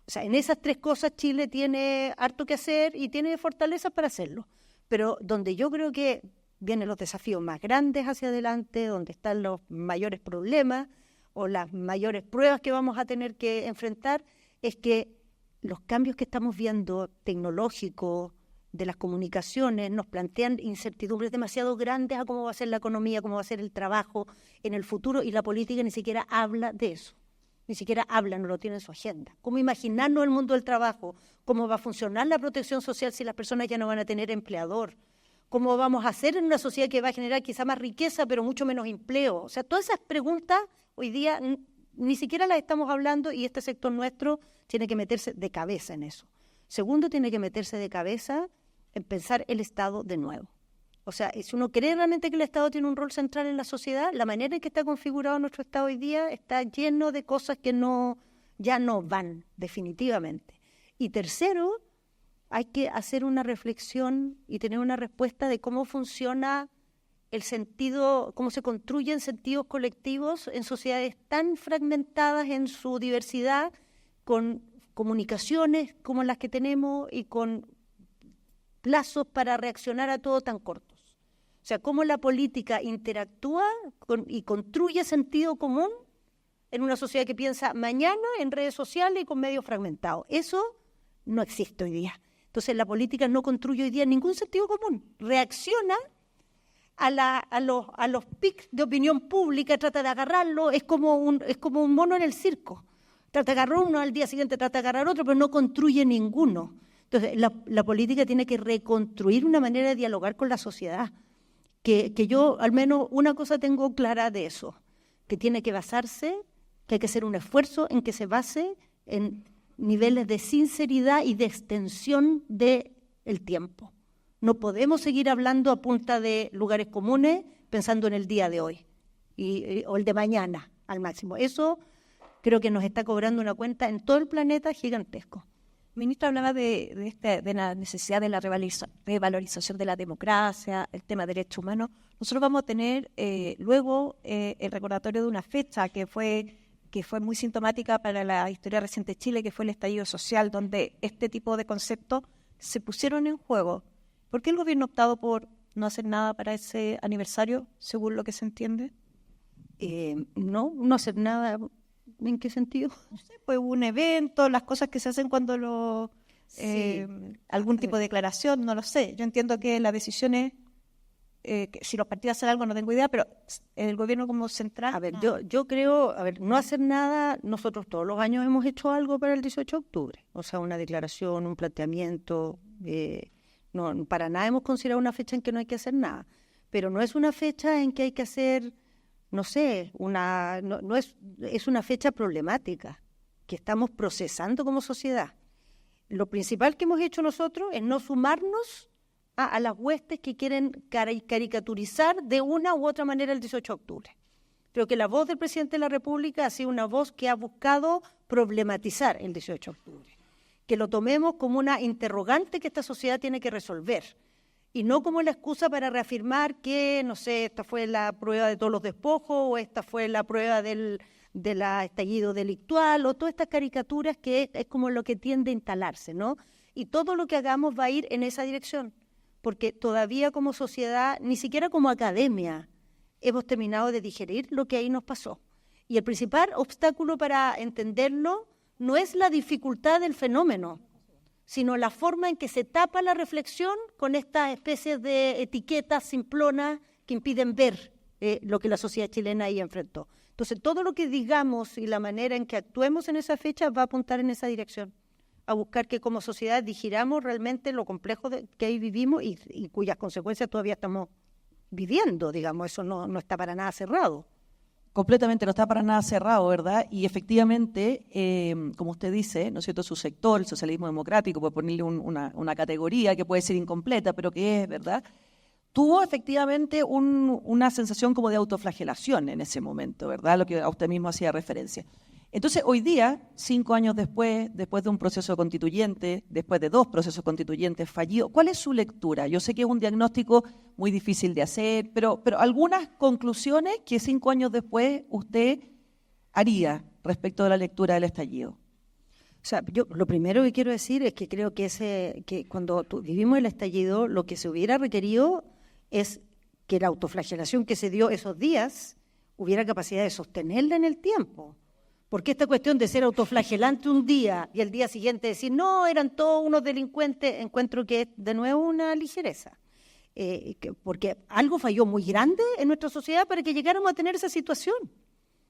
O sea, en esas tres cosas Chile tiene harto que hacer y tiene fortalezas para hacerlo, pero donde yo creo que vienen los desafíos más grandes hacia adelante, donde están los mayores problemas o las mayores pruebas que vamos a tener que enfrentar, es que los cambios que estamos viendo tecnológicos de las comunicaciones nos plantean incertidumbres demasiado grandes a cómo va a ser la economía, cómo va a ser el trabajo en el futuro, y la política ni siquiera habla de eso. Ni siquiera habla, no lo tiene en su agenda. ¿Cómo imaginarnos el mundo del trabajo? ¿Cómo va a funcionar la protección social si las personas ya no van a tener empleador? ¿Cómo vamos a hacer en una sociedad que va a generar quizá más riqueza pero mucho menos empleo? O sea, todas esas preguntas hoy día ni siquiera las estamos hablando y este sector nuestro tiene que meterse de cabeza en eso. Segundo, tiene que meterse de cabeza en pensar el Estado de nuevo. O sea, si uno cree realmente que el Estado tiene un rol central en la sociedad, la manera en que está configurado nuestro Estado hoy día está lleno de cosas que ya no van definitivamente. Y tercero, hay que hacer una reflexión y tener una respuesta de cómo funciona el sentido, cómo se construyen sentidos colectivos en sociedades tan fragmentadas en su diversidad, con comunicaciones como las que tenemos y con plazos para reaccionar a todo tan cortos. O sea, cómo la política interactúa y construye sentido común en una sociedad que piensa mañana en redes sociales y con medios fragmentados. Eso no existe hoy día. Entonces la política no construye hoy día ningún sentido común. Reacciona a los pics de opinión pública, trata de agarrarlo, es como un mono en el circo. Trata de agarrar uno, al día siguiente trata de agarrar otro, pero no construye ninguno. Entonces la política tiene que reconstruir una manera de dialogar con la sociedad. Que yo al menos una cosa tengo clara de eso, que tiene que basarse, que hay que hacer un esfuerzo en que se base en niveles de sinceridad y de extensión del tiempo. No podemos seguir hablando a punta de lugares comunes pensando en el día de hoy o el de mañana al máximo. Eso creo que nos está cobrando una cuenta en todo el planeta gigantesco. Ministra, hablaba de la necesidad de la revalorización de la democracia, el tema de derechos humanos. Nosotros vamos a tener luego el recordatorio de una fecha que fue muy sintomática para la historia reciente de Chile, que fue el estallido social, donde este tipo de conceptos se pusieron en juego. ¿Por qué el gobierno ha optado por no hacer nada para ese aniversario, según lo que se entiende? No hacer nada. ¿En qué sentido? No sé, pues un evento, las cosas que se hacen cuando algún tipo de declaración, no lo sé. Yo entiendo que la decisión es, que si los partidos hacen algo no tengo idea, pero el gobierno como central... A ver, yo creo, no hacer nada, nosotros todos los años hemos hecho algo para el 18 de octubre, o sea, una declaración, un planteamiento, no, para nada hemos considerado una fecha en que no hay que hacer nada, pero no es una fecha en que hay que hacer... No sé, es una fecha problemática que estamos procesando como sociedad. Lo principal que hemos hecho nosotros es no sumarnos a las huestes que quieren caricaturizar de una u otra manera el 18 de octubre. Creo que la voz del presidente de la República ha sido una voz que ha buscado problematizar el 18 de octubre, que lo tomemos como una interrogante que esta sociedad tiene que resolver. Y no como la excusa para reafirmar que, no sé, esta fue la prueba de todos los despojos o esta fue la prueba del estallido delictual o todas estas caricaturas que es como lo que tiende a instalarse, ¿no? Y todo lo que hagamos va a ir en esa dirección, porque todavía como sociedad, ni siquiera como academia, hemos terminado de digerir lo que ahí nos pasó. Y el principal obstáculo para entenderlo no es la dificultad del fenómeno, sino la forma en que se tapa la reflexión con estas especies de etiquetas simplonas que impiden ver lo que la sociedad chilena ahí enfrentó. Entonces, todo lo que digamos y la manera en que actuemos en esa fecha va a apuntar en esa dirección, a buscar que como sociedad digiramos realmente lo complejo que ahí vivimos y cuyas consecuencias todavía estamos viviendo, digamos, eso no está para nada cerrado. Completamente, no está para nada cerrado, ¿verdad? Y efectivamente, como usted dice, ¿no es cierto?, su sector, el socialismo democrático, por ponerle una categoría que puede ser incompleta, pero que es, ¿verdad?, tuvo efectivamente una sensación como de autoflagelación en ese momento, ¿verdad?, lo que a usted mismo hacía referencia. Entonces, hoy día, 5 años después de un proceso constituyente, después de 2 procesos constituyentes fallidos, ¿cuál es su lectura? Yo sé que es un diagnóstico muy difícil de hacer, pero algunas conclusiones que 5 años después usted haría respecto de la lectura del estallido. O sea, yo lo primero que quiero decir es que creo que cuando vivimos el estallido, lo que se hubiera requerido es que la autoflagelación que se dio esos días hubiera capacidad de sostenerla en el tiempo. Porque esta cuestión de ser autoflagelante un día y el día siguiente decir, no, eran todos unos delincuentes, encuentro que es de nuevo una ligereza. Porque algo falló muy grande en nuestra sociedad para que llegáramos a tener esa situación.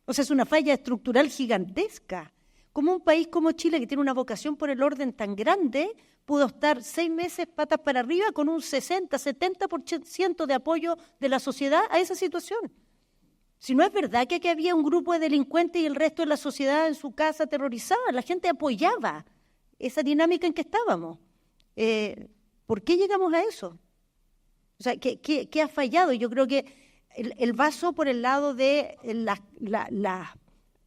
O sea, es una falla estructural gigantesca. ¿Cómo un país como Chile, que tiene una vocación por el orden tan grande, pudo estar 6 meses patas para arriba con un 60-70% de apoyo de la sociedad a esa situación? Si no es verdad que aquí había un grupo de delincuentes y el resto de la sociedad en su casa aterrorizada, la gente apoyaba esa dinámica en que estábamos. ¿Por qué llegamos a eso? O sea, ¿qué ha fallado? Yo creo que el vaso por el lado de las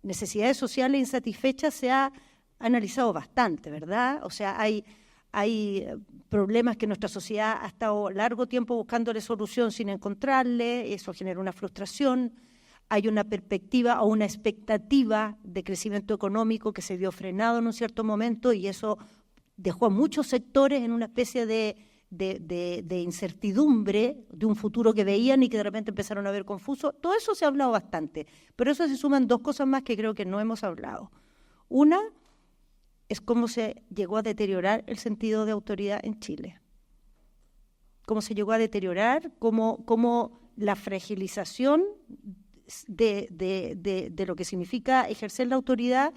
necesidades sociales insatisfechas se ha analizado bastante, ¿verdad? O sea, hay problemas que nuestra sociedad ha estado largo tiempo buscándole solución sin encontrarle, eso genera una frustración. hay una perspectiva o una expectativa de crecimiento económico que se vio frenado en un cierto momento y eso dejó a muchos sectores en una especie de incertidumbre de un futuro que veían y que de repente empezaron a ver confuso. Todo eso se ha hablado bastante, pero eso se suman dos cosas más que creo que no hemos hablado. Una es cómo se llegó a deteriorar el sentido de autoridad en Chile. Cómo se llegó a deteriorar, cómo la fragilización de lo que significa ejercer la autoridad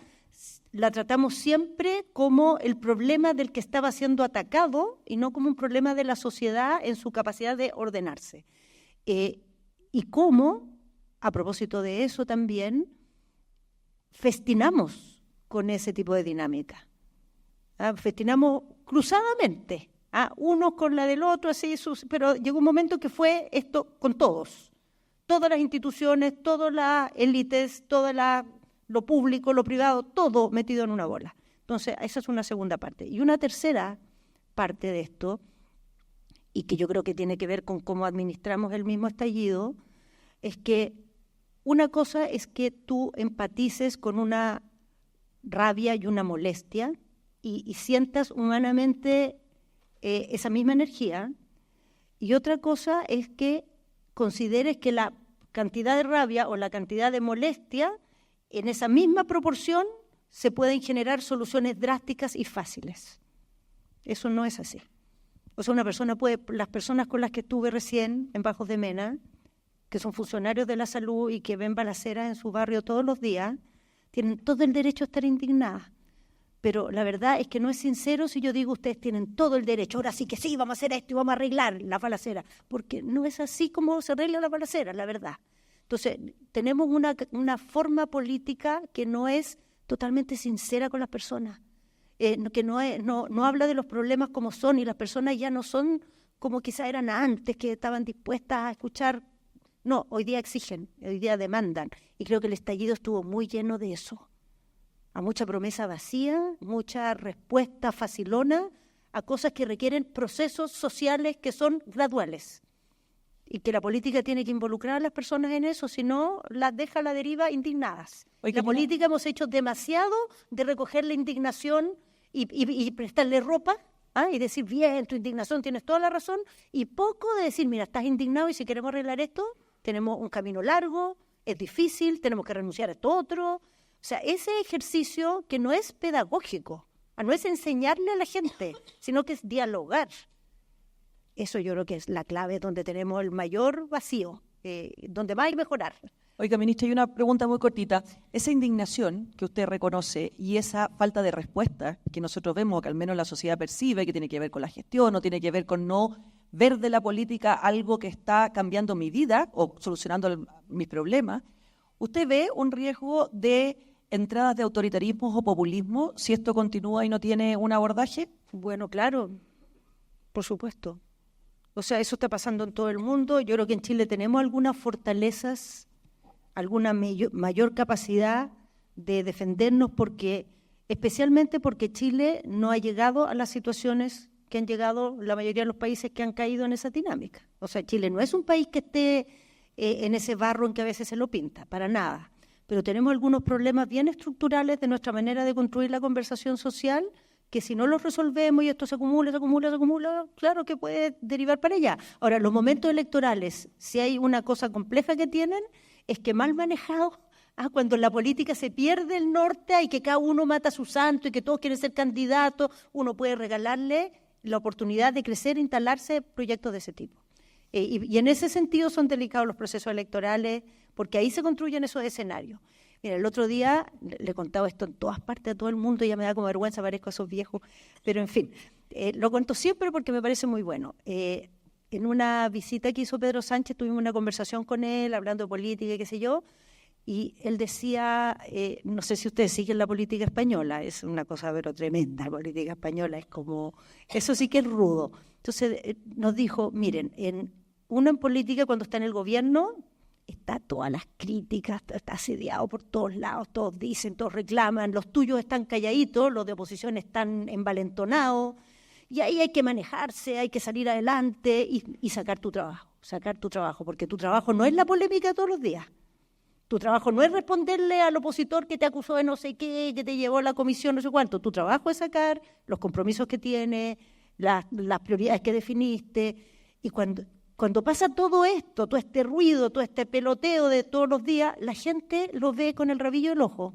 la tratamos siempre como el problema del que estaba siendo atacado y no como un problema de la sociedad en su capacidad de ordenarse. Y cómo, a propósito de eso también, festinamos con ese tipo de dinámica. Festinamos cruzadamente, unos con la del otro, así, pero llegó un momento que fue esto con todos. Todas las instituciones, todas las élites, lo público, lo privado, todo metido en una bola. Entonces, esa es una segunda parte. Y una tercera parte de esto, y que yo creo que tiene que ver con cómo administramos el mismo estallido, es que una cosa es que tú empatices con una rabia y una molestia y sientas humanamente esa misma energía, y otra cosa es que consideres que la cantidad de rabia o la cantidad de molestia, en esa misma proporción se pueden generar soluciones drásticas y fáciles. Eso no es así. O sea, las personas con las que estuve recién en Bajos de Mena, que son funcionarios de la salud y que ven balaceras en su barrio todos los días, tienen todo el derecho a estar indignadas. Pero la verdad es que no es sincero si yo digo ustedes tienen todo el derecho, ahora sí que sí, vamos a hacer esto y vamos a arreglar la balacera, porque no es así como se arregla la balacera, la verdad. Entonces, tenemos una forma política que no es totalmente sincera con las personas, que no habla de los problemas como son, y las personas ya no son como quizás eran antes, que estaban dispuestas a escuchar. No, hoy día exigen, hoy día demandan, y creo que el estallido estuvo muy lleno de eso, a mucha promesa vacía, mucha respuesta facilona a cosas que requieren procesos sociales que son graduales. Y que la política tiene que involucrar a las personas en eso, si no, las deja a la deriva indignadas. La política hemos hecho demasiado de recoger la indignación y prestarle ropa, y decir, bien, tu indignación, tienes toda la razón, y poco de decir, mira, estás indignado y si queremos arreglar esto, tenemos un camino largo, es difícil, tenemos que renunciar a esto otro. O sea, ese ejercicio que no es pedagógico, no es enseñarle a la gente, sino que es dialogar. Eso yo creo que es la clave donde tenemos el mayor vacío, donde va a mejorar. Oiga, ministra, hay una pregunta muy cortita. Esa indignación que usted reconoce y esa falta de respuesta que nosotros vemos, que al menos la sociedad percibe, que tiene que ver con la gestión o tiene que ver con no ver de la política algo que está cambiando mi vida o solucionando mis problemas, ¿usted ve un riesgo de entradas de autoritarismo o populismo si esto continúa y no tiene un abordaje? Bueno, claro, por supuesto. O sea, eso está pasando en todo el mundo. Yo creo que en Chile tenemos algunas fortalezas, alguna mayor capacidad de defendernos, especialmente porque Chile no ha llegado a las situaciones que han llegado la mayoría de los países que han caído en esa dinámica. O sea, Chile no es un país que esté en ese barro en que a veces se lo pinta, para nada. Pero tenemos algunos problemas bien estructurales de nuestra manera de construir la conversación social, que si no los resolvemos y esto se acumula, claro que puede derivar para allá. Ahora, los momentos electorales, si hay una cosa compleja que tienen, es que mal manejados, cuando en la política se pierde el norte y que cada uno mata a su santo y que todos quieren ser candidatos, uno puede regalarle la oportunidad de crecer e instalarse proyectos de ese tipo. Y en ese sentido son delicados los procesos electorales, porque ahí se construyen esos escenarios. Mira, el otro día le contaba esto en todas partes a todo el mundo, ya me da como vergüenza, parezco a esos viejos, pero en fin, lo cuento siempre porque me parece muy bueno. En una visita que hizo Pedro Sánchez, tuvimos una conversación con él, hablando de política y qué sé yo, y él decía, no sé si ustedes siguen la política española, es una cosa pero tremenda, la política española es como, eso sí que es rudo. Entonces nos dijo, miren, uno en política cuando está en el gobierno, está todas las críticas, está asediado por todos lados, todos dicen, todos reclaman, los tuyos están calladitos, los de oposición están envalentonados, y ahí hay que manejarse, hay que salir adelante y sacar tu trabajo, porque tu trabajo no es la polémica todos los días. Tu trabajo no es responderle al opositor que te acusó de no sé qué, que te llevó a la comisión, no sé cuánto. Tu trabajo es sacar los compromisos que tienes, las prioridades que definiste. Y cuando pasa todo esto, todo este ruido, todo este peloteo de todos los días, la gente lo ve con el rabillo del ojo,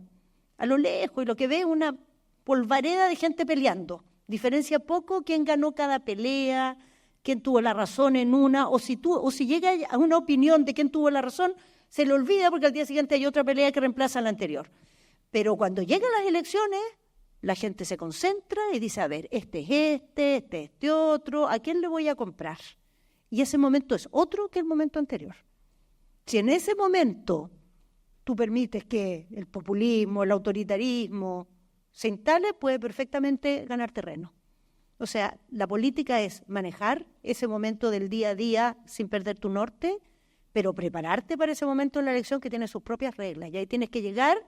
a lo lejos, y lo que ve es una polvareda de gente peleando. Diferencia poco quién ganó cada pelea, quién tuvo la razón en una, o si llega a una opinión de quién tuvo la razón, se le olvida porque al día siguiente hay otra pelea que reemplaza a la anterior. Pero cuando llegan las elecciones, la gente se concentra y dice, a ver, este es este otro, ¿a quién le voy a comprar? Y ese momento es otro que el momento anterior. Si en ese momento tú permites que el populismo, el autoritarismo se instale, puede perfectamente ganar terreno. O sea, la política es manejar ese momento del día a día sin perder tu norte, pero prepararte para ese momento en la elección que tiene sus propias reglas. Y ahí tienes que llegar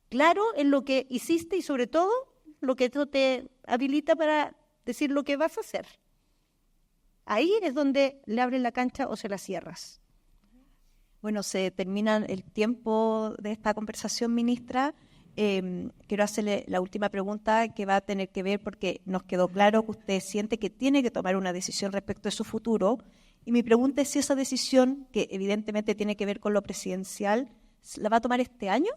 claro en lo que hiciste y sobre todo lo que esto te habilita para decir lo que vas a hacer. Ahí es donde le abres la cancha o se la cierras. Bueno, se termina el tiempo de esta conversación, ministra. Quiero hacerle la última pregunta que va a tener que ver porque nos quedó claro que usted siente que tiene que tomar una decisión respecto de su futuro. Y mi pregunta es si esa decisión, que evidentemente tiene que ver con lo presidencial, ¿la va a tomar este año?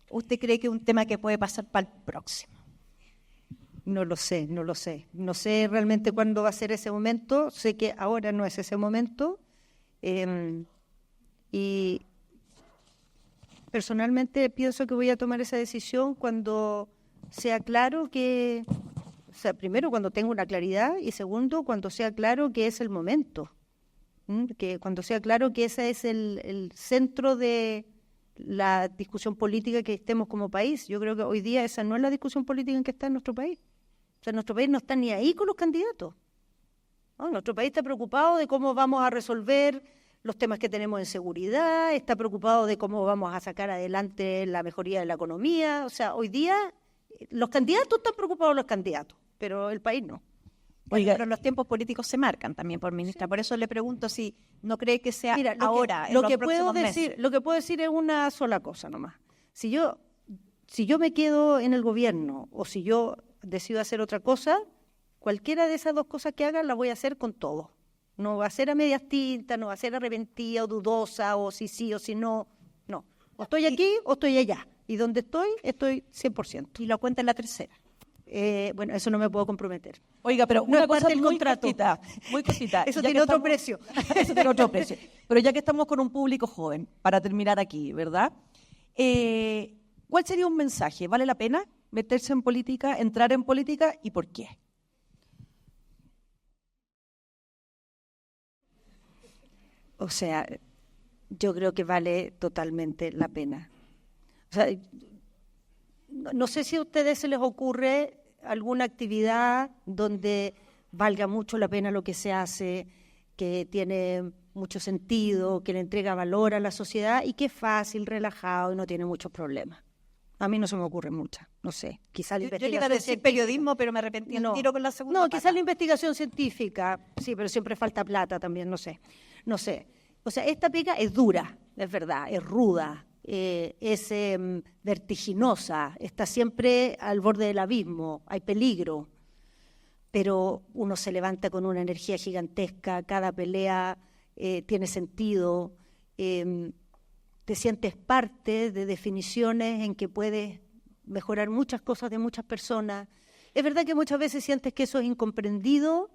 ¿O usted cree que es un tema que puede pasar para el próximo? No lo sé. No sé realmente cuándo va a ser ese momento. Sé que ahora no es ese momento. Y personalmente pienso que voy a tomar esa decisión cuando sea claro que, o sea, primero cuando tenga una claridad y segundo cuando sea claro que es el momento. Que cuando sea claro que ese es el centro de la discusión política que estemos como país. Yo creo que hoy día esa no es la discusión política en que está en nuestro país. O sea, nuestro país no está ni ahí con los candidatos. ¿No? Nuestro país está preocupado de cómo vamos a resolver los temas que tenemos en seguridad, está preocupado de cómo vamos a sacar adelante la mejoría de la economía. O sea, hoy día los candidatos están preocupados los candidatos, pero el país no. Oiga, pero los tiempos políticos se marcan también, por ministra. Sí. Por eso le pregunto si no cree que sea ahora, lo que puedo decir es una sola cosa nomás. Si yo me quedo en el gobierno o si yo decido hacer otra cosa, cualquiera de esas dos cosas que haga la voy a hacer con todo. No va a ser a medias tintas, no va a ser arrepentida o dudosa o si sí o si no. No. O estoy aquí o estoy allá. Y donde estoy 100%. Y lo cuenta en la tercera. Bueno, eso no me puedo comprometer. Oiga, pero no una cosa muy cortita. Eso tiene otro precio. Eso tiene otro precio. Pero ya que estamos con un público joven, para terminar aquí, ¿verdad? ¿Cuál sería un mensaje? ¿Vale la pena meterse en política, entrar en política y por qué? O sea, yo creo que vale totalmente la pena. O sea, no sé si a ustedes se les ocurre alguna actividad donde valga mucho la pena lo que se hace, que tiene mucho sentido, que le entrega valor a la sociedad y que es fácil, relajado y no tiene muchos problemas. A mí no se me ocurre mucha, no sé. Quizá la investigación. Yo le iba a decir periodismo, pero me arrepentí al tiro con la segunda. No, quizás la investigación científica, sí, pero siempre falta plata también, no sé. O sea, esta pega es dura, es verdad, es ruda. Es vertiginosa, está siempre al borde del abismo, hay peligro, pero uno se levanta con una energía gigantesca, cada pelea tiene sentido, te sientes parte de definiciones en que puedes mejorar muchas cosas de muchas personas. Es verdad que muchas veces sientes que eso es incomprendido,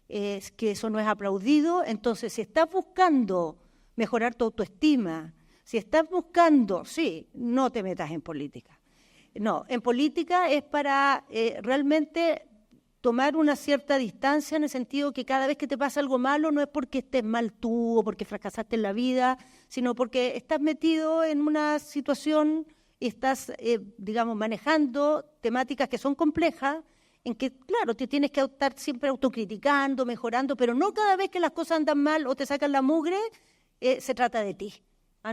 que eso no es aplaudido, entonces si estás buscando mejorar tu autoestima, si estás buscando, sí, no te metas en política. No, en política es para realmente tomar una cierta distancia en el sentido que cada vez que te pasa algo malo no es porque estés mal tú o porque fracasaste en la vida, sino porque estás metido en una situación y estás, digamos, manejando temáticas que son complejas, en que, claro, te tienes que estar siempre autocriticando, mejorando, pero no cada vez que las cosas andan mal o te sacan la mugre, se trata de ti.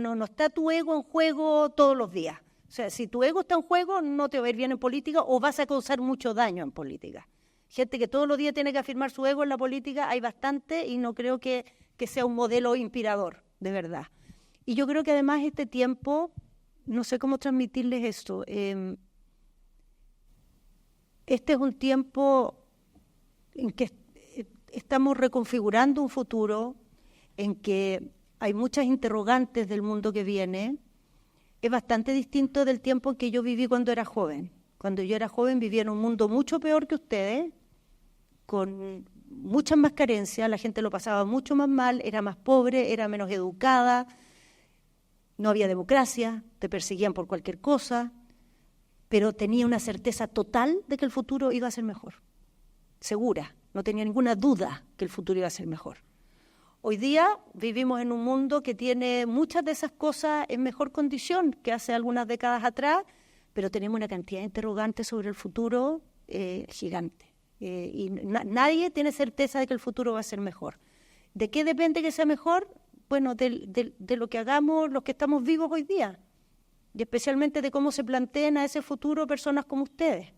No está tu ego en juego todos los días. O sea, si tu ego está en juego, no te va a ir bien en política o vas a causar mucho daño en política. Gente que todos los días tiene que afirmar su ego en la política, hay bastante y no creo que sea un modelo inspirador, de verdad. Y yo creo que además este tiempo no sé cómo transmitirles esto. Este es un tiempo en que estamos reconfigurando un futuro, en que hay muchas interrogantes del mundo que viene. Es bastante distinto del tiempo en que yo viví cuando era joven. Cuando yo era joven vivía en un mundo mucho peor que ustedes, con muchas más carencias, la gente lo pasaba mucho más mal, era más pobre, era menos educada, no había democracia, te perseguían por cualquier cosa, pero tenía una certeza total de que el futuro iba a ser mejor. Segura, no tenía ninguna duda que el futuro iba a ser mejor. Hoy día vivimos en un mundo que tiene muchas de esas cosas en mejor condición que hace algunas décadas atrás, pero tenemos una cantidad de interrogantes sobre el futuro gigante. Y nadie tiene certeza de que el futuro va a ser mejor. ¿De qué depende que sea mejor? Bueno, de lo que hagamos los que estamos vivos hoy día, y especialmente de cómo se planteen a ese futuro personas como ustedes.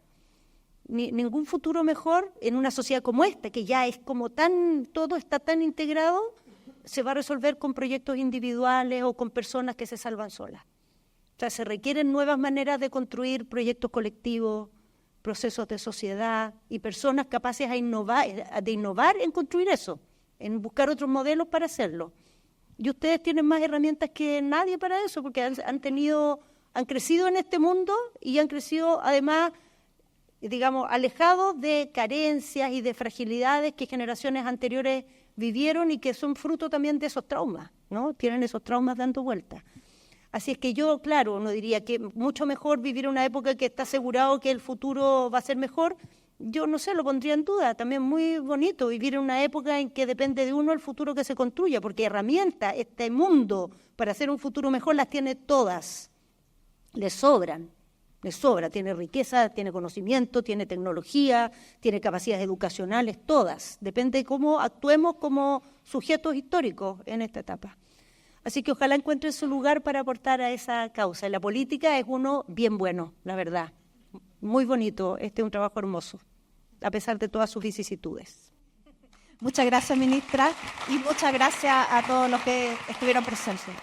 Ningún futuro mejor en una sociedad como esta, que ya es como todo está tan integrado, se va a resolver con proyectos individuales o con personas que se salvan solas. O sea, se requieren nuevas maneras de construir proyectos colectivos, procesos de sociedad y personas capaces de innovar en construir eso, en buscar otros modelos para hacerlo. Y ustedes tienen más herramientas que nadie para eso, porque han crecido en este mundo y han crecido además, digamos, alejados de carencias y de fragilidades que generaciones anteriores vivieron y que son fruto también de esos traumas, ¿no? Tienen esos traumas dando vueltas. Así es que yo, claro, no diría que mucho mejor vivir una época que está asegurado que el futuro va a ser mejor. Yo no sé, lo pondría en duda. También muy bonito vivir en una época en que depende de uno el futuro que se construya, porque herramientas, este mundo para hacer un futuro mejor las tiene todas. Le sobra, tiene riqueza, tiene conocimiento, tiene tecnología, tiene capacidades educacionales, todas. Depende de cómo actuemos como sujetos históricos en esta etapa. Así que ojalá encuentren su lugar para aportar a esa causa. Y la política es uno bien bueno, la verdad. Muy bonito, este es un trabajo hermoso, a pesar de todas sus vicisitudes. Muchas gracias, ministra, y muchas gracias a todos los que estuvieron presentes.